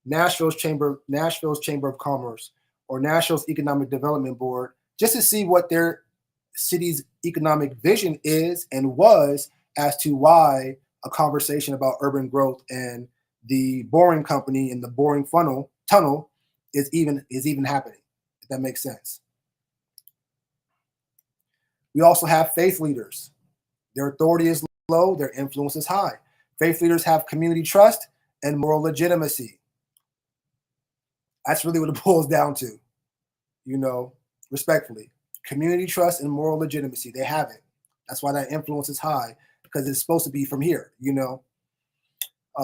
Nashville's Chamber of Commerce, or Nashville's Economic Development Board, just to see what their city's economic vision is and was, as to why a conversation about urban growth and the Boring Company and the Boring Tunnel is even happening, if that makes sense. We also have faith leaders. Their authority is low, their influence is high. Faith leaders have community trust and moral legitimacy. That's really what it boils down to, respectfully. Community trust and moral legitimacy, they have it. That's why that influence is high, because it's supposed to be from here,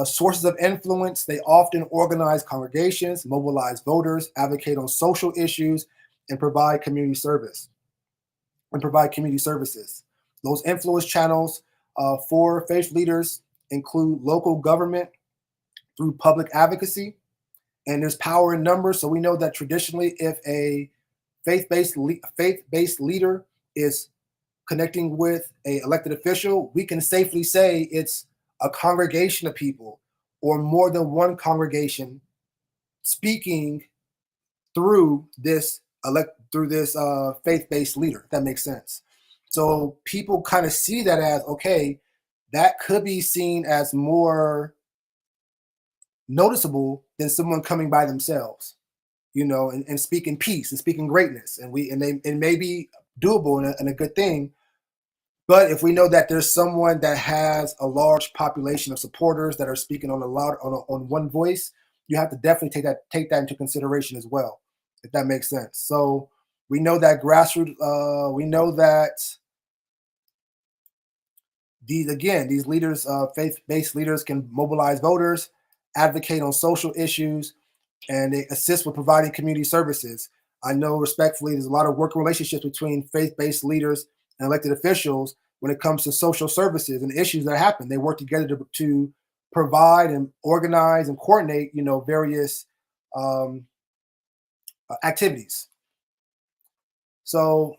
Sources of influence, they often organize congregations, mobilize voters, advocate on social issues, and provide community services. Those influence channels for faith leaders include local government through public advocacy, and there's power in numbers. So we know that traditionally, if a faith-based leader is connecting with an elected official, we can safely say it's a congregation of people or more than one congregation speaking through this faith-based leader, if that makes sense. So people kind of see that as, okay, that could be seen as more noticeable than someone coming by themselves, and speaking peace and speaking greatness, and it may be doable and a good thing. But if we know that there's someone that has a large population of supporters that are speaking on one voice, you have to definitely take that into consideration as well, if that makes sense. So we know that these leaders, faith-based leaders, can mobilize voters, advocate on social issues, and they assist with providing community services. I know, respectfully, there's a lot of working relationships between faith-based leaders and elected officials when it comes to social services and issues that happen. They work together to provide and organize and coordinate, various activities. So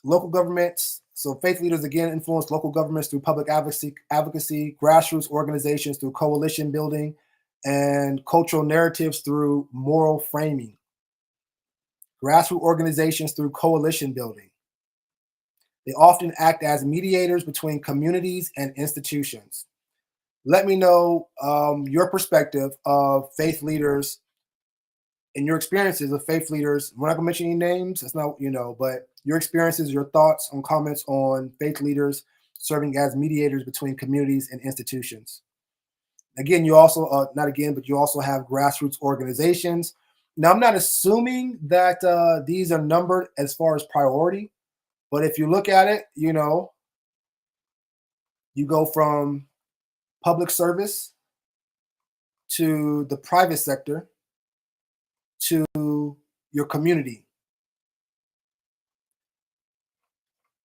local governments, faith leaders, again, influence local governments through public advocacy, grassroots organizations through coalition building, and cultural narratives through moral framing. Grassroots organizations through coalition building. They often act as mediators between communities and institutions. Let me know your perspective of faith leaders and your experiences of faith leaders. We're not going to mention any names. It's not, but your experiences, your thoughts and comments on faith leaders serving as mediators between communities and institutions. Again, you also, but you also have grassroots organizations. Now, I'm not assuming that these are numbered as far as priority, but if you look at it, you go from public service to the private sector to your community.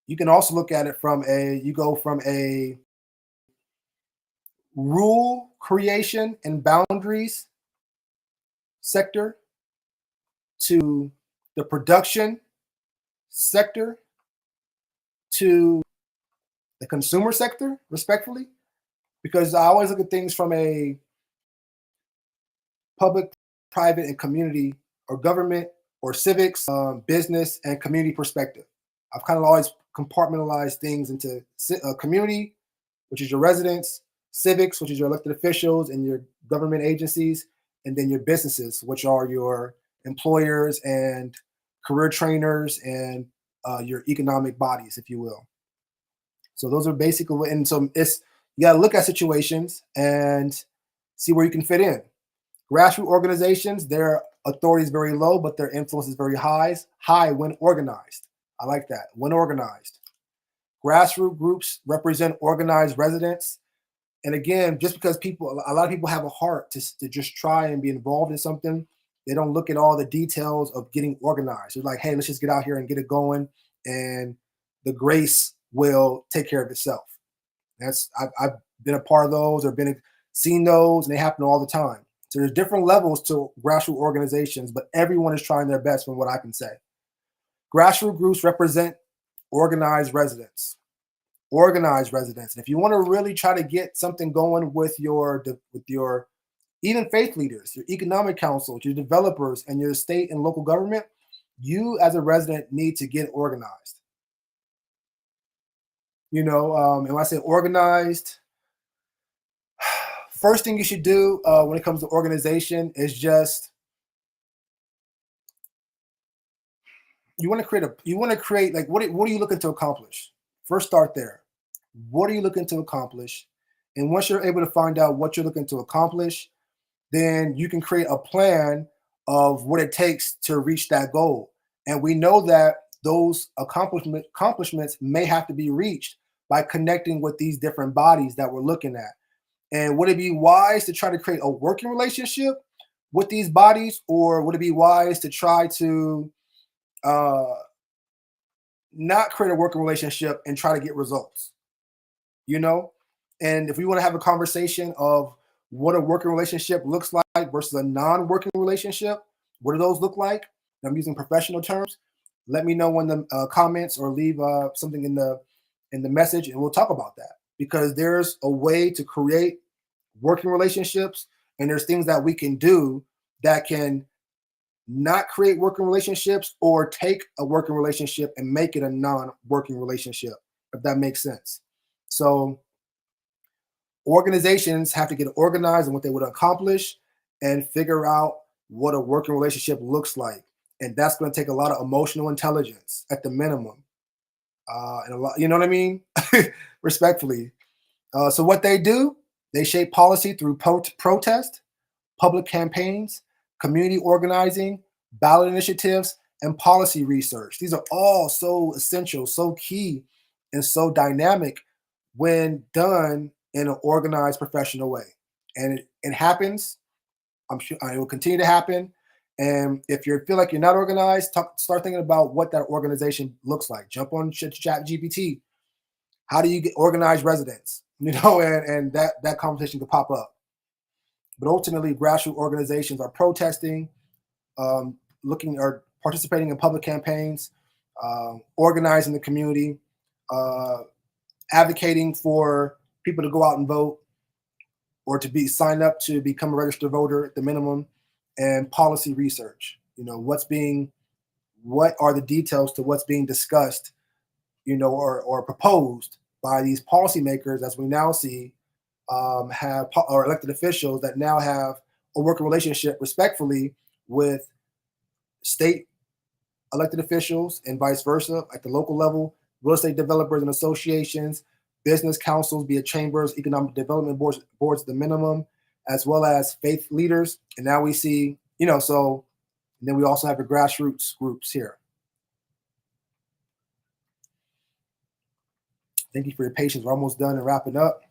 You can also look at it from a rule creation and boundaries sector to the production sector to the consumer sector, respectfully, because I always look at things from a public, private, and community, or government, or civics, business, and community perspective. I've kind of always compartmentalized things into community, which is your residents, civics, which is your elected officials and your government agencies, and then your businesses, which are your employers and career trainers and your economic bodies, if you will. So those are basically, and so you got to look at situations and see where you can fit in. Grassroots organizations, their authority is very low, but their influence is very high when organized. I like that, when organized. Grassroots groups represent organized residents. And again, just because a lot of people have a heart to just try and be involved in something, they don't look at all the details of getting organized. They're like, hey, let's just get out here and get it going, and the grace will take care of itself. I've been a part of those, or seen those, and they happen all the time. So there's different levels to grassroots organizations, but everyone is trying their best from what I can say. Grassroots groups represent organized residents. Organized residents. And if you want to really try to get something going with your even faith leaders, your economic councils, your developers, and your state and local government, you as a resident need to get organized. And when I say organized, first thing you should do when it comes to organization is just you want to create like what are you looking to accomplish? First, start there. What are you looking to accomplish? And once you're able to find out what you're looking to accomplish, then you can create a plan of what it takes to reach that goal. And we know that those accomplishments may have to be reached by connecting with these different bodies that we're looking at. And would it be wise to try to create a working relationship with these bodies, or would it be wise to try to not create a working relationship and try to get results? And if we want to have a conversation of what a working relationship looks like versus a non-working relationship, what do those look like? I'm using professional terms. Let me know in the comments or leave something in the message, and we'll talk about that, because there's a way to create working relationships, and there's things that we can do that can not create working relationships or take a working relationship and make it a non-working relationship, if that makes sense. So organizations have to get organized on what they would accomplish and figure out what a working relationship looks like. And that's going to take a lot of emotional intelligence at the minimum. And a lot, you know what I mean? Respectfully. So what they do, they shape policy through protest, public campaigns, community organizing, ballot initiatives, and policy research. These are all so essential, so key, and so dynamic when done in an organized, professional way. And it happens. I'm sure it will continue to happen. And if you feel like you're not organized, start thinking about what that organization looks like. Jump on ChatGPT. How do you get organized residents? And that conversation could pop up. But ultimately, grassroots organizations are protesting, looking or participating in public campaigns, organizing the community, advocating for people to go out and vote, or to be signed up to become a registered voter at the minimum, and policy research. What are the details to what's being discussed, or proposed by these policymakers, as we now see have or elected officials that now have a working relationship respectfully with state elected officials and vice versa at the local level, real estate developers and associations, business councils, be it chambers, economic development boards at the minimum, as well as faith leaders. And now we see, and then we also have the grassroots groups here. Thank you for your patience. We're almost done and wrapping up.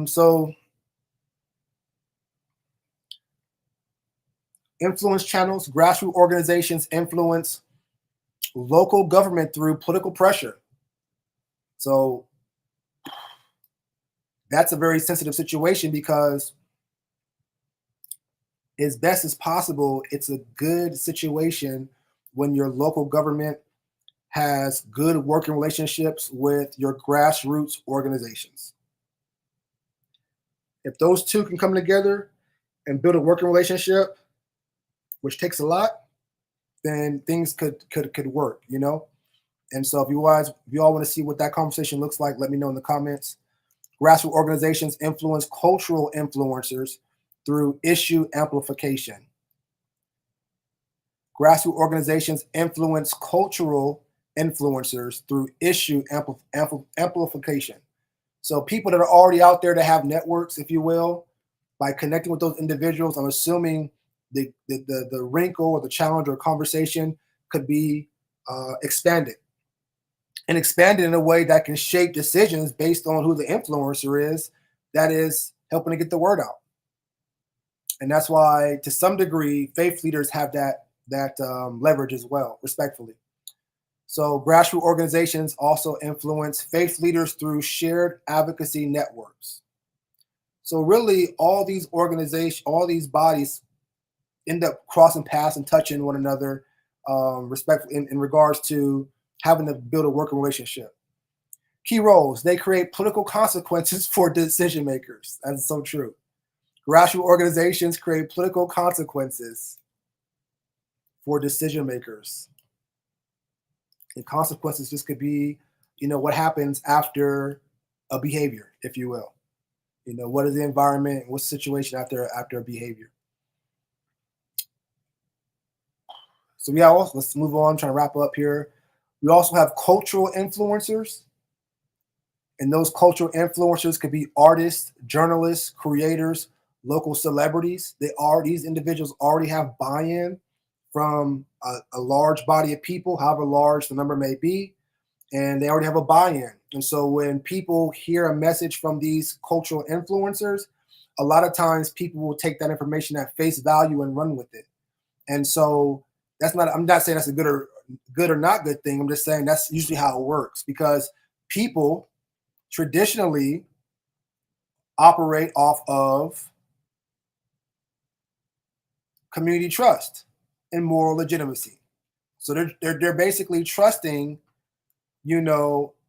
So influence channels, grassroots organizations influence local government through political pressure. So that's a very sensitive situation, because as best as possible, it's a good situation when your local government has good working relationships with your grassroots organizations. If those two can come together and build a working relationship, which takes a lot, then things could work, And so if you all want to see what that conversation looks like, let me know in the comments. Grassroots organizations influence cultural influencers through issue amplification. Grassroots organizations influence cultural influencers through issue amplification. So people that are already out there that have networks, if you will, by connecting with those individuals, I'm assuming the wrinkle or the challenge or conversation could be expanded in a way that can shape decisions based on who the influencer is that is helping to get the word out. And that's why, to some degree, faith leaders have that leverage as well, respectfully. So grassroots organizations also influence faith leaders through shared advocacy networks. So really, all these organizations, all these bodies end up crossing paths and touching one another, respectfully in regards to having to build a working relationship. Key roles: they create political consequences for decision makers. That's so true. Grassroots organizations create political consequences for decision makers. And consequences just could be, what happens after a behavior, if you will. What is the environment? What's the situation after a behavior? So let's move on. I'm trying to wrap up here. We also have cultural influencers. And those cultural influencers could be artists, journalists, creators, local celebrities. These individuals already have buy-in from a large body of people, however large the number may be, and they already have a buy-in. And so when people hear a message from these cultural influencers, a lot of times people will take that information at face value and run with it. And so I'm not saying that's a good or not good thing. I'm just saying that's usually how it works, because people traditionally operate off of community trust and moral legitimacy. So they're basically trusting,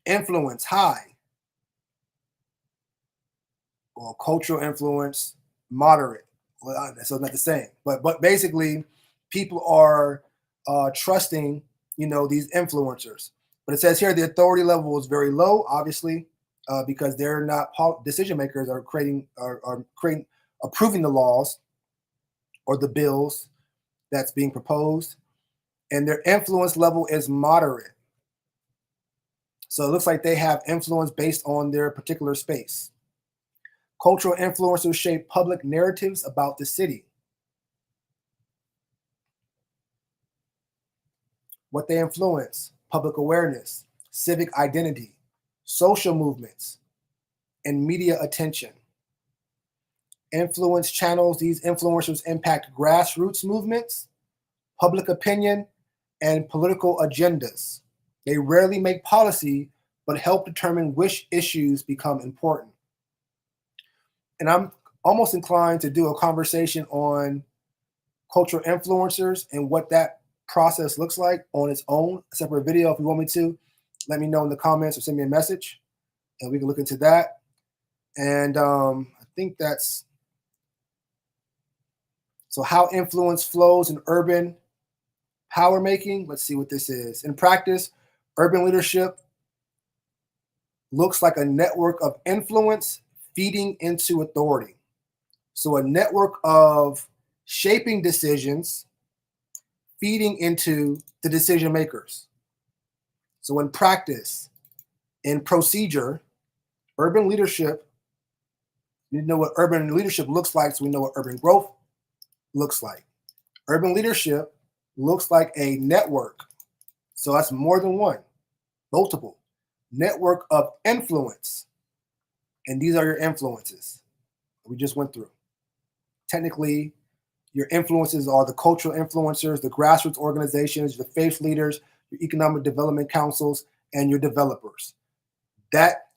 influence high, or cultural influence moderate. Well, so not the same, but basically, people are trusting, these influencers. But it says here the authority level is very low, obviously, because they're not decision makers are approving the laws or the bills that's being proposed, and their influence level is moderate. So it looks like they have influence based on their particular space. Cultural influencers shape public narratives about the city. What they influence: public awareness, civic identity, social movements, and media attention. Influence channels: these influencers impact grassroots movements, public opinion, and political agendas. They rarely make policy, but help determine which issues become important. And I'm almost inclined to do a conversation on cultural influencers and what that process looks like on its own, a separate video. If you want me to, let me know in the comments or send me a message, and we can look into that. And I think that's so. How influence flows in urban power making. Let's see what this is. In practice, urban leadership looks like a network of influence feeding into authority. So a network of shaping decisions feeding into the decision makers. So in practice, in procedure, urban leadership, you know what urban leadership looks like, so we know what urban growth looks like. Urban leadership looks like a network. So that's more than one, multiple. Network of influence. And these are your influences we just went through. Technically, your influences are the cultural influencers, the grassroots organizations, the faith leaders, your economic development councils, and your developers. That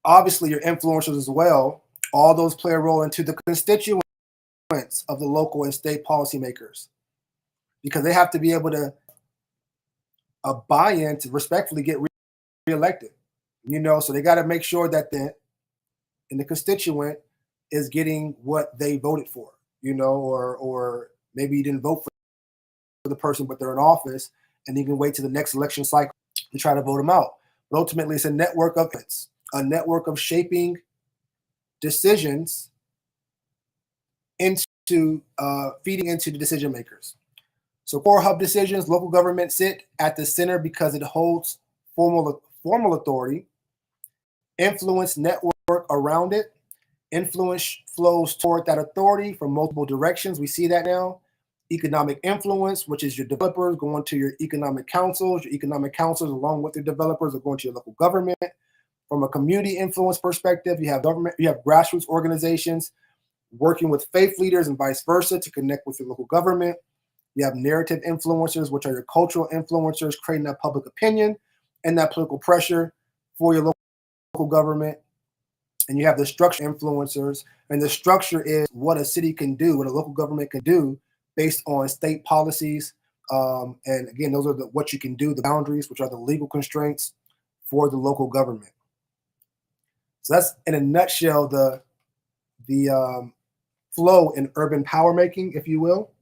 obviously your influencers as well. All those play a role into the constituents of the local and state policymakers, because they have to be able to buy in to respectfully get reelected. So they got to make sure that the constituent is getting what they voted for. Or maybe you didn't vote for the person, but they're in office, and you can wait to the next election cycle to try to vote them out. But ultimately, it's a network of shaping decisions into feeding into the decision makers. So core hub decisions, local government sit at the center because it holds formal authority. Influence network around it. Influence flows toward that authority from multiple directions. We see that now. Economic influence, which is your developers going to your economic councils. Your economic councils, along with your developers, are going to your local government. From a community influence perspective, you have government, you have grassroots organizations working with faith leaders and vice versa to connect with your local government. You have narrative influencers, which are your cultural influencers, creating that public opinion and that political pressure for your local government. And you have the structure influencers, and the structure is what a city can do, what a local government can do based on state policies. And again, those are what you can do, the boundaries, which are the legal constraints for the local government. So that's in a nutshell the flow in urban power making, if you will.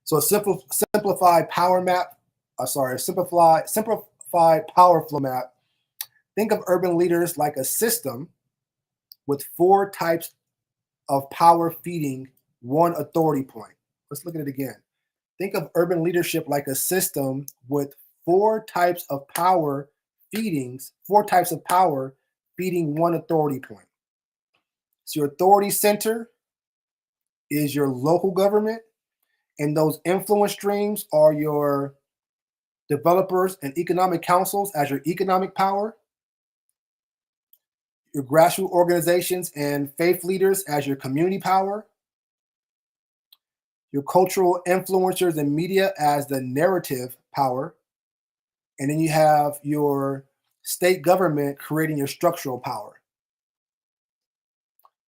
So a simplified power map, simplified power flow map. Think of urban leaders like a system with 4 types of power feeding one authority point. Let's look at it again. Think of urban leadership like a system with 4 types of power feedings, 4 types of power feeding one authority point. So your authority center is your local government, and those influence streams are your developers and economic councils as your economic power, your grassroots organizations and faith leaders as your community power, your cultural influencers and media as the narrative power, and then you have your state government creating your structural power.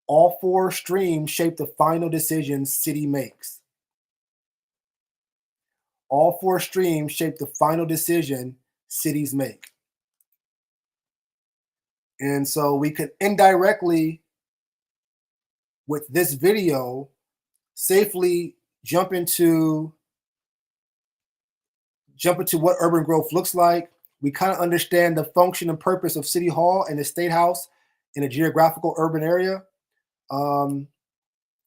All 4 streams shape the final decisions city makes. All 4 streams shape the final decision cities make. And so we could indirectly, with this video, safely jump into what urban growth looks like. We kind of understand the function and purpose of City Hall and the State House in a geographical urban area. And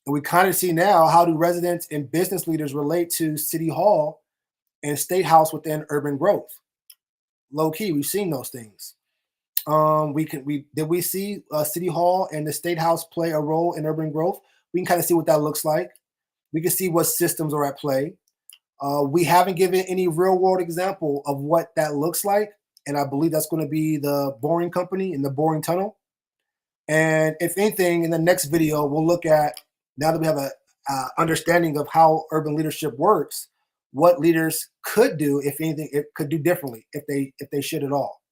we kind of see now, how do residents and business leaders relate to City Hall and State House within urban growth? Low key, we've seen those things. Did we see City Hall and the State House play a role in urban growth? We can kind of see what that looks like. We can see what systems are at play. We haven't given any real world example of what that looks like. And I believe that's going to be the Boring Company and the Boring Tunnel. And if anything, in the next video, we'll look at, now that we have a understanding of how urban leadership works, what leaders could do, if anything, it could do differently, if they should at all.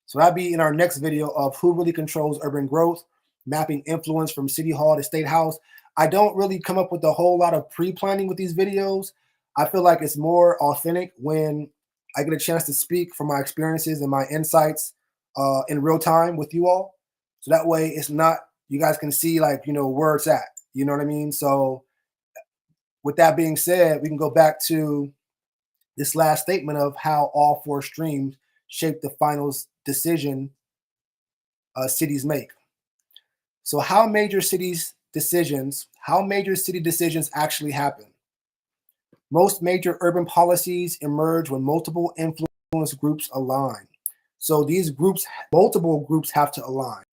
So that'll be in our next video of who really controls urban growth, mapping influence from City Hall to State House. I don't really come up with a whole lot of pre-planning with these videos. I feel like it's more authentic when I get a chance to speak from my experiences and my insights in real time with you all. So that way it's not, you guys can see, like, where it's at, you know what I mean? So with that being said, we can go back to this last statement of how all 4 streams shape the final decision cities make. So how major city decisions actually happen? Most major urban policies emerge when multiple influence groups align. So these groups, multiple groups have to align,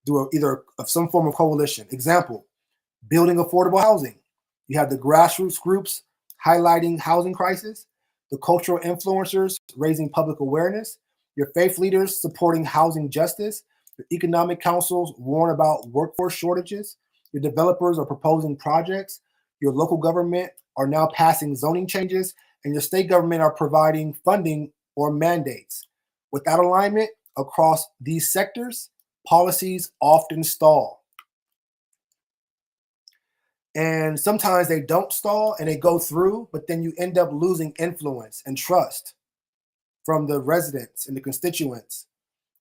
do either of some form of coalition. Example, building affordable housing. You have the grassroots groups highlighting housing crisis, the cultural influencers raising public awareness, your faith leaders supporting housing justice, your economic councils warn about workforce shortages, your developers are proposing projects, your local government are now passing zoning changes, and your state government are providing funding or mandates. Without alignment across these sectors, policies often stall. And sometimes they don't stall and they go through, but then you end up losing influence and trust from the residents and the constituents.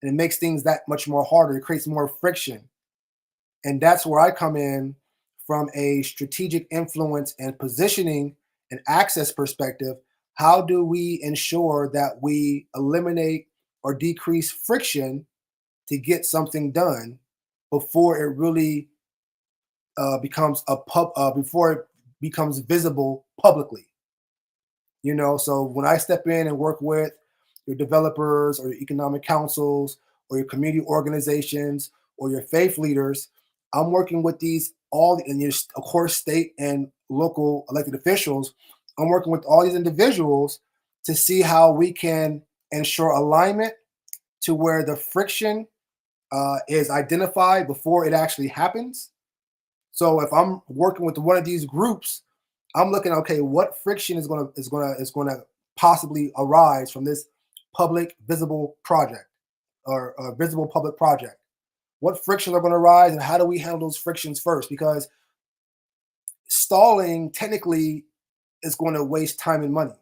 And it makes things that much more harder. It creates more friction. And that's where I come in from a strategic influence and positioning and access perspective. How do we ensure that we eliminate or decrease friction to get something done before it really becomes before it becomes visible publicly? So when I step in and work with your developers or your economic councils or your community organizations or your faith leaders, I'm working with these and your, of course, state and local elected officials. I'm working with all these individuals to see how we can ensure alignment to where the friction is identified before it actually happens. So if I'm working with one of these groups, I'm looking, okay, what friction is going to possibly arise from this public visible project? or a visible public project? What frictions are going to arise, and how do we handle those frictions first? Because stalling technically is going to waste time and money.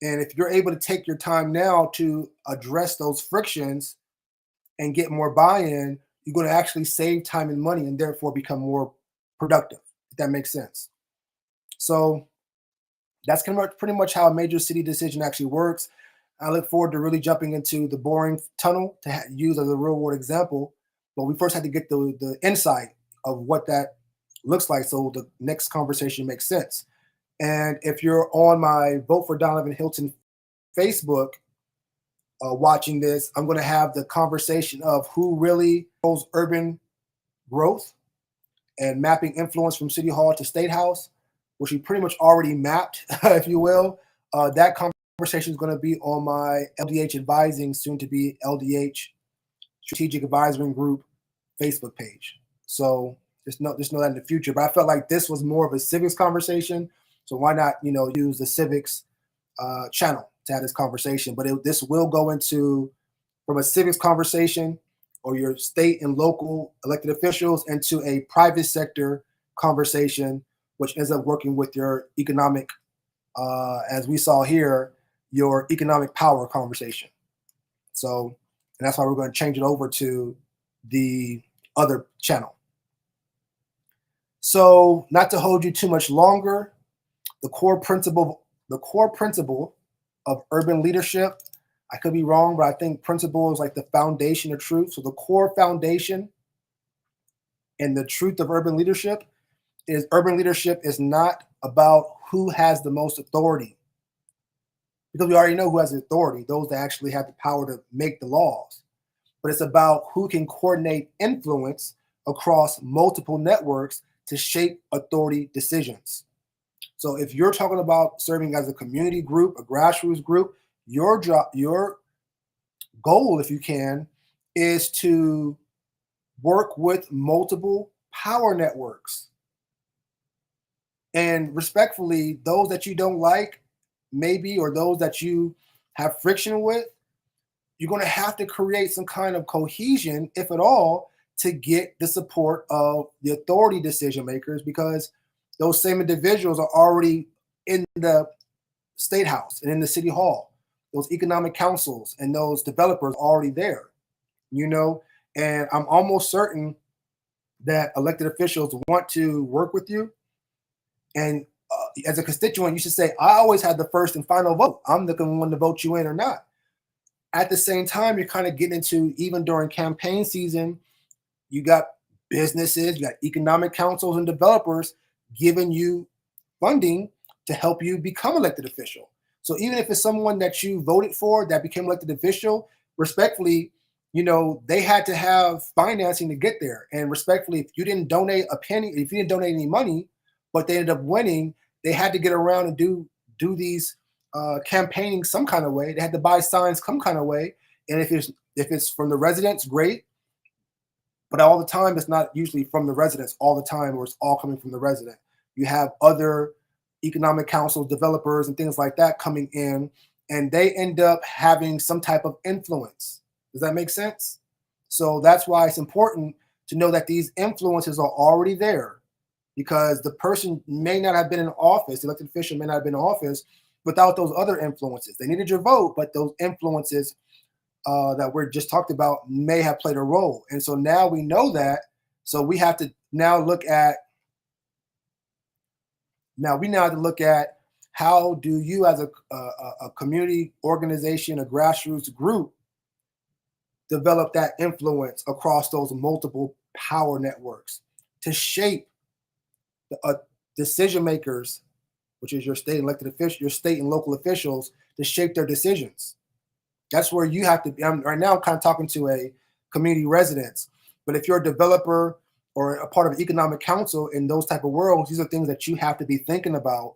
And if you're able to take your time now to address those frictions and get more buy-in, you're going to actually save time and money and therefore become more productive, if that makes sense. So that's pretty much how a major city decision actually works. I look forward to really jumping into the boring tunnel to use as a real world example. But we first had to get the insight of what that looks like so the next conversation makes sense. And if you're on my Vote for Danavan Hylton Facebook watching this, I'm going to have the conversation of who really controls urban growth and mapping influence from City Hall to State House, which we pretty much already mapped, if you will. That conversation is going to be on my LDH Advising, soon to be LDH Strategic Advisory Group Facebook page. So just know that in the future. But I felt like this was more of a civics conversation. So why not, use the civics channel to have this conversation? But this will go into from a civics conversation or your state and local elected officials into a private sector conversation, which ends up working with your economic, as we saw here, your economic power conversation. So, and that's why we're going to change it over to the other channel. So, not to hold you too much longer, the core principle of urban leadership, I could be wrong, but I think principle is like the foundation of truth. So the core foundation and the truth of urban leadership is not about who has the most authority, because we already know who has the authority, those that actually have the power to make the laws. But it's about who can coordinate influence across multiple networks to shape authority decisions. So if you're talking about serving as a community group, a grassroots group, your goal, if you can, is to work with multiple power networks. And respectfully, those that you don't like, maybe, or those that you have friction with, you're going to have to create some kind of cohesion, if at all, to get the support of the authority decision makers, because those same individuals are already in the state house and in the city hall. Those economic councils and those developers are already there, and I'm almost certain that elected officials want to work with you. And as a constituent, you should say, I always had the first and final vote. I'm the one to vote you in or not. At the same time, you're kind of getting into, even during campaign season, you got businesses, you got economic councils and developers giving you funding to help you become elected official. So even if it's someone that you voted for that became elected official, respectfully, they had to have financing to get there. And respectfully, if you didn't donate a penny, if you didn't donate any money, but they ended up winning, they had to get around and do these campaigning some kind of way. They had to buy signs some kind of way. And if it's from the residents, great. But all the time, it's not usually from the residents all the time, or it's all coming from the resident. You have other economic councils, developers, and things like that coming in, and they end up having some type of influence. Does that make sense? So that's why it's important to know that these influences are already there, because the person may not have been in office, the elected official may not have been in office without those other influences. They needed your vote, but those influences that we're just talked about may have played a role. And so now we know that. So we have to now look at how do you, as a community organization, a grassroots group, develop that influence across those multiple power networks to shape the decision makers, which is your state elected officials, your state and local officials, to shape their decisions. That's where you have to be. Right now, I'm kind of talking to a community residents, but if you're a developer or a part of an economic council in those type of worlds, these are things that you have to be thinking about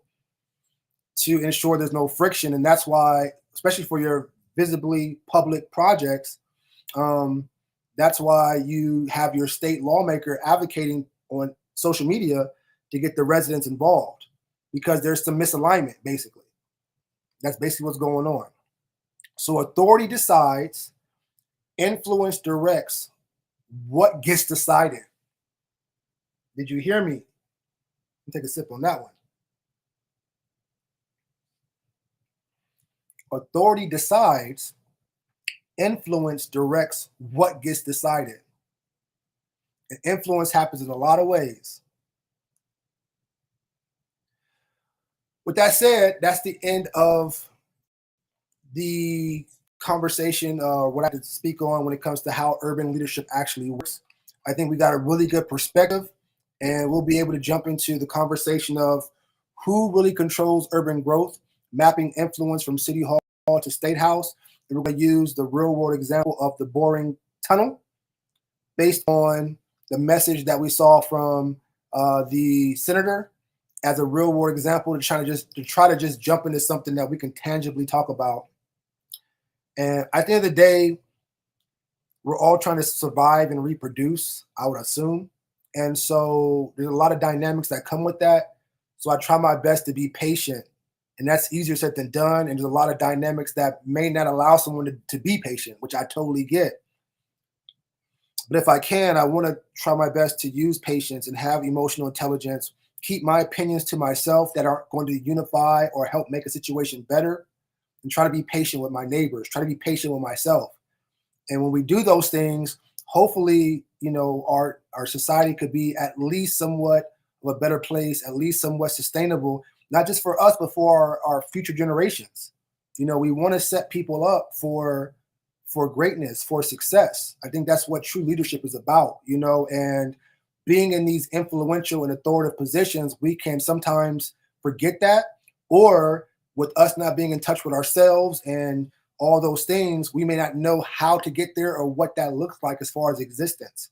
to ensure there's no friction. And that's why, especially for your visibly public projects, that's why you have your state lawmaker advocating on social media to get the residents involved, because there's some misalignment, basically. That's basically what's going on. So authority decides, Influence directs what gets decided. Did you hear me? Take a sip on that one. Authority decides, influence directs what gets decided. And influence happens in a lot of ways. With that said, that's the end of the conversation, what I could speak on when it comes to how urban leadership actually works. I think we got a really good perspective, and we'll be able to jump into the conversation of who really controls urban growth, mapping influence from city hall to state house. And we're going to use the real world example of the boring tunnel based on the message that we saw from the senator as a real world example to try to just jump into something that we can tangibly talk about. And at the end of the day, we're all trying to survive and reproduce, I would assume. And so there's a lot of dynamics that come with that. So I try my best to be patient. And that's easier said than done. And there's a lot of dynamics that may not allow someone to be patient, which I totally get. But if I can, I want to try my best to use patience and have emotional intelligence, keep my opinions to myself that aren't going to unify or help make a situation better, and try to be patient with my neighbors, try to be patient with myself. And when we do those things, hopefully, our society could be at least somewhat of a better place, at least somewhat sustainable, not just for us, but for our future generations. We want to set people up for greatness, for success. I think that's what true leadership is about, and being in these influential and authoritative positions, we can sometimes forget that, or with us not being in touch with ourselves and all those things, we may not know how to get there or what that looks like as far as existence.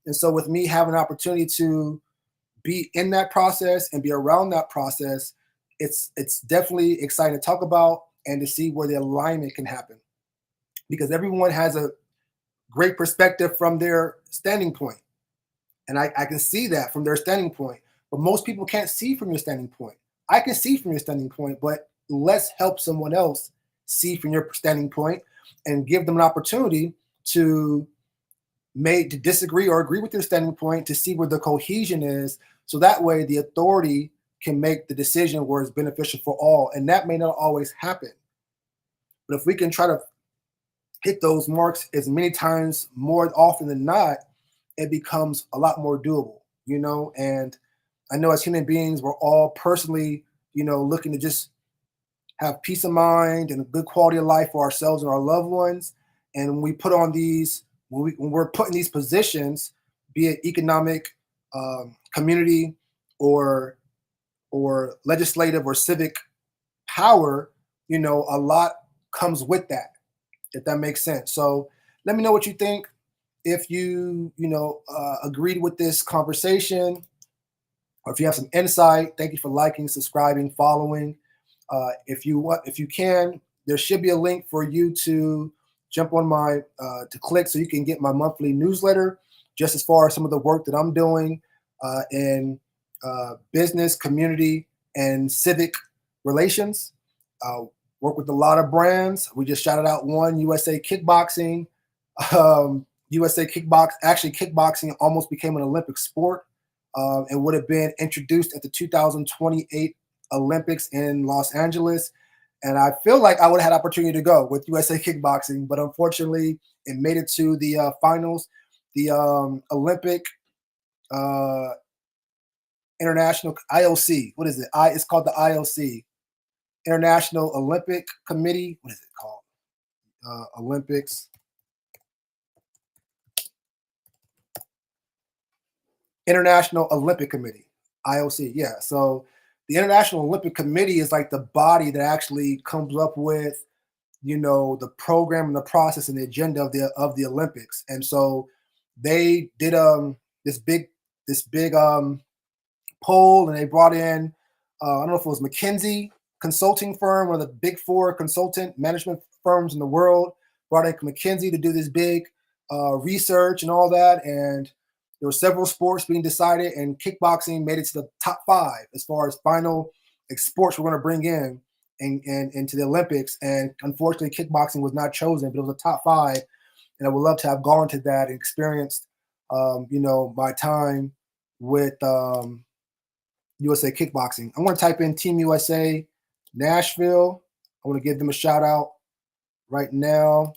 And so with me having an opportunity to be in that process and be around that process, it's definitely exciting to talk about and to see where the alignment can happen. Because everyone has a great perspective from their standing point. And I can see that from their standing point. But most people can't see from your standing point. I can see from your standing point, but let's help someone else see from your standing point and give them an opportunity to disagree or agree with your standing point to see where the cohesion is. So that way the authority can make the decision where it's beneficial for all. And that may not always happen. But if we can try to hit those marks as many times more often than not, it becomes a lot more doable, and I know as human beings, we're all personally, looking to just have peace of mind and a good quality of life for ourselves and our loved ones. And when we put on when we're put in these positions, be it economic, community, or legislative or civic power, a lot comes with that, if that makes sense. So let me know what you think. If you agreed with this conversation, or if you have some insight, thank you for liking, subscribing, following. If you can, there should be a link for you to jump on to click so you can get my monthly newsletter, just as far as some of the work that I'm doing in business, community, and civic relations. Work with a lot of brands. We just shouted out one, USA Kickboxing. Kickboxing almost became an Olympic sport and would have been introduced at the 2028 Olympics in Los Angeles. And I feel like I would have had opportunity to go with USA Kickboxing, but unfortunately it made it to the finals. The Olympic International IOC, what is it? It's called the IOC, International Olympic Committee. What is it called? Olympics. International Olympic Committee, IOC. Yeah. So the International Olympic Committee is like the body that actually comes up with, the program and the process and the agenda of the Olympics. And so they did this big poll, and they brought in I don't know if it was McKinsey consulting firm, one of the big 4 consultant management firms in the world, brought in McKinsey to do this big research and all that. And there were several sports being decided, and kickboxing made it to the top 5 as far as final sports we're going to bring in and into the Olympics. And unfortunately, kickboxing was not chosen, but it was a top 5. and I would love to have gone to that and experienced, my time with USA Kickboxing. I'm going to type in Team USA Nashville. I want to give them a shout out right now.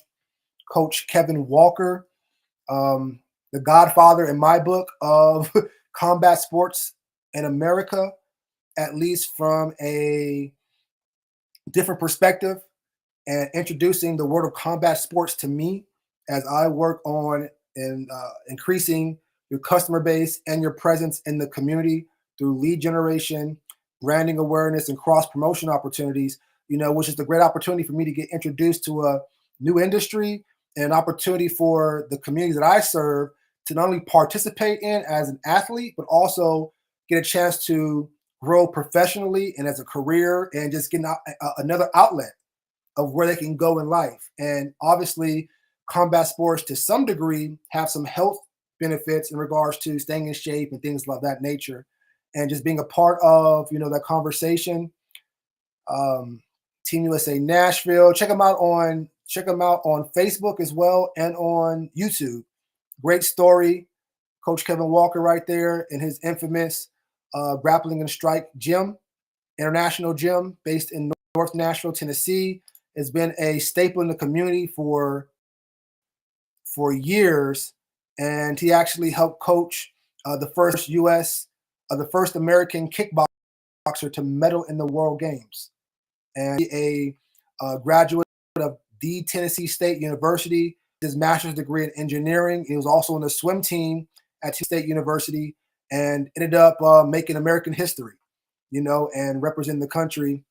Coach Kevin Walker, the godfather in my book of combat sports in America, at least from a different perspective, and introducing the world of combat sports to me as I work on increasing your customer base and your presence in the community through lead generation, branding awareness, and cross promotion opportunities, which is a great opportunity for me to get introduced to a new industry and an opportunity for the communities that I serve to not only participate in as an athlete, but also get a chance to grow professionally and as a career and just get another outlet of where they can go in life. And obviously, combat sports to some degree have some health benefits in regards to staying in shape and things of that nature. And just being a part of, that conversation. Team USA Nashville. Check them out on Facebook as well and on YouTube. Great story. Coach Kevin Walker right there in his infamous Grappling and Strike gym, international gym based in North Nashville, Tennessee. Has been a staple in the community for years, and he actually helped coach the first American kickboxer to medal in the World Games, and a graduate of the Tennessee State University. His master's degree in engineering. He was also on the swim team at Tennessee State University, and ended up making American history, and representing the country.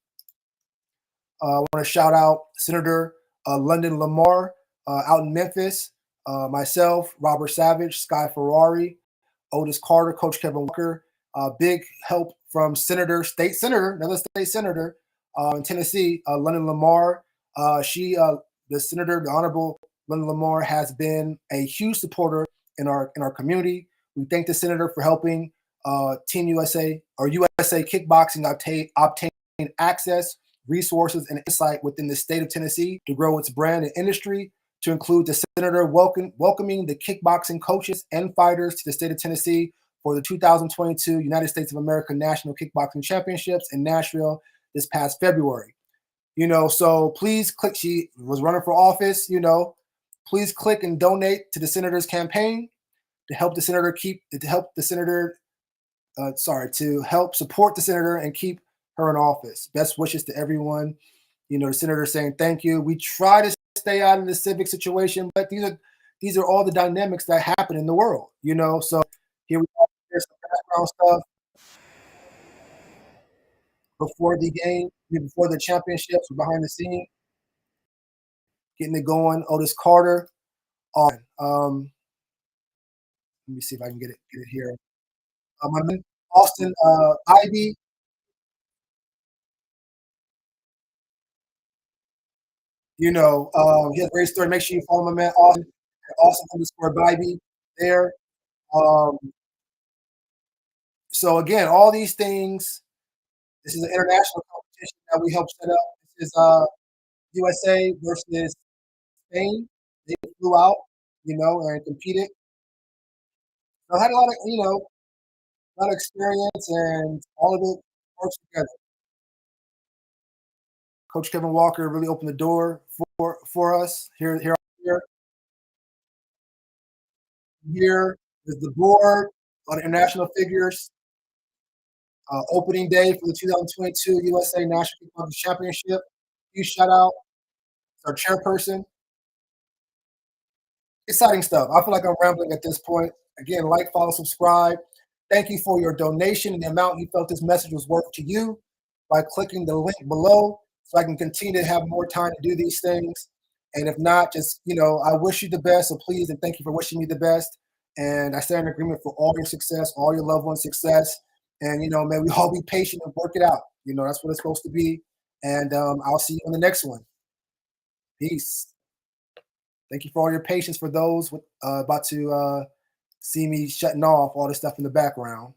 I want to shout out Senator London Lamar out in Memphis, myself, Robert Savage, Sky Ferrari, Otis Carter, Coach Kevin Walker. Big help from another state senator in Tennessee, London Lamar. The senator, the Honorable London Lamar, has been a huge supporter in our community. We thank the senator for helping Team USA or USA Kickboxing obtain access, resources, and insight within the state of Tennessee to grow its brand and industry, to include the senator welcoming the kickboxing coaches and fighters to the state of Tennessee for the 2022 United States of America National Kickboxing Championships in Nashville this past February. So please click. She was running for office. Please click and donate to the senator's campaign to help the senator to help support the senator and keep her in office. Best wishes to everyone. The senator saying thank you. We try to stay out of the civic situation, but these are all the dynamics that happen in the world. So here we are. There's some background stuff before the game, before the championships, behind the scenes, getting it going. Otis Carter. Let me see if I can get it here. My man Austin Ivy. He has a great story. Make sure you follow my man Austin underscore Ivy there. Um, so again, all these things. This is an international competition that we helped set up. This is USA versus Spain. They flew out, and competed. So I had a lot of experience, and all of it works together. Coach Kevin Walker really opened the door for us. Here is the board on international figures. Opening day for the 2022 USA National Kickboxing Championship. Huge shout out to our chairperson. Exciting stuff. I feel like I'm rambling at this point. Again, like, follow, subscribe. Thank you for your donation and the amount you felt this message was worth to you by clicking the link below so I can continue to have more time to do these things. And if not, just, I wish you the best. So please, and thank you for wishing me the best. And I stand in agreement for all your success, all your loved ones' success. And, may we all be patient and work it out. That's what it's supposed to be. And I'll see you on the next one. Peace. Thank you for all your patience for those about to see me shutting off all this stuff in the background.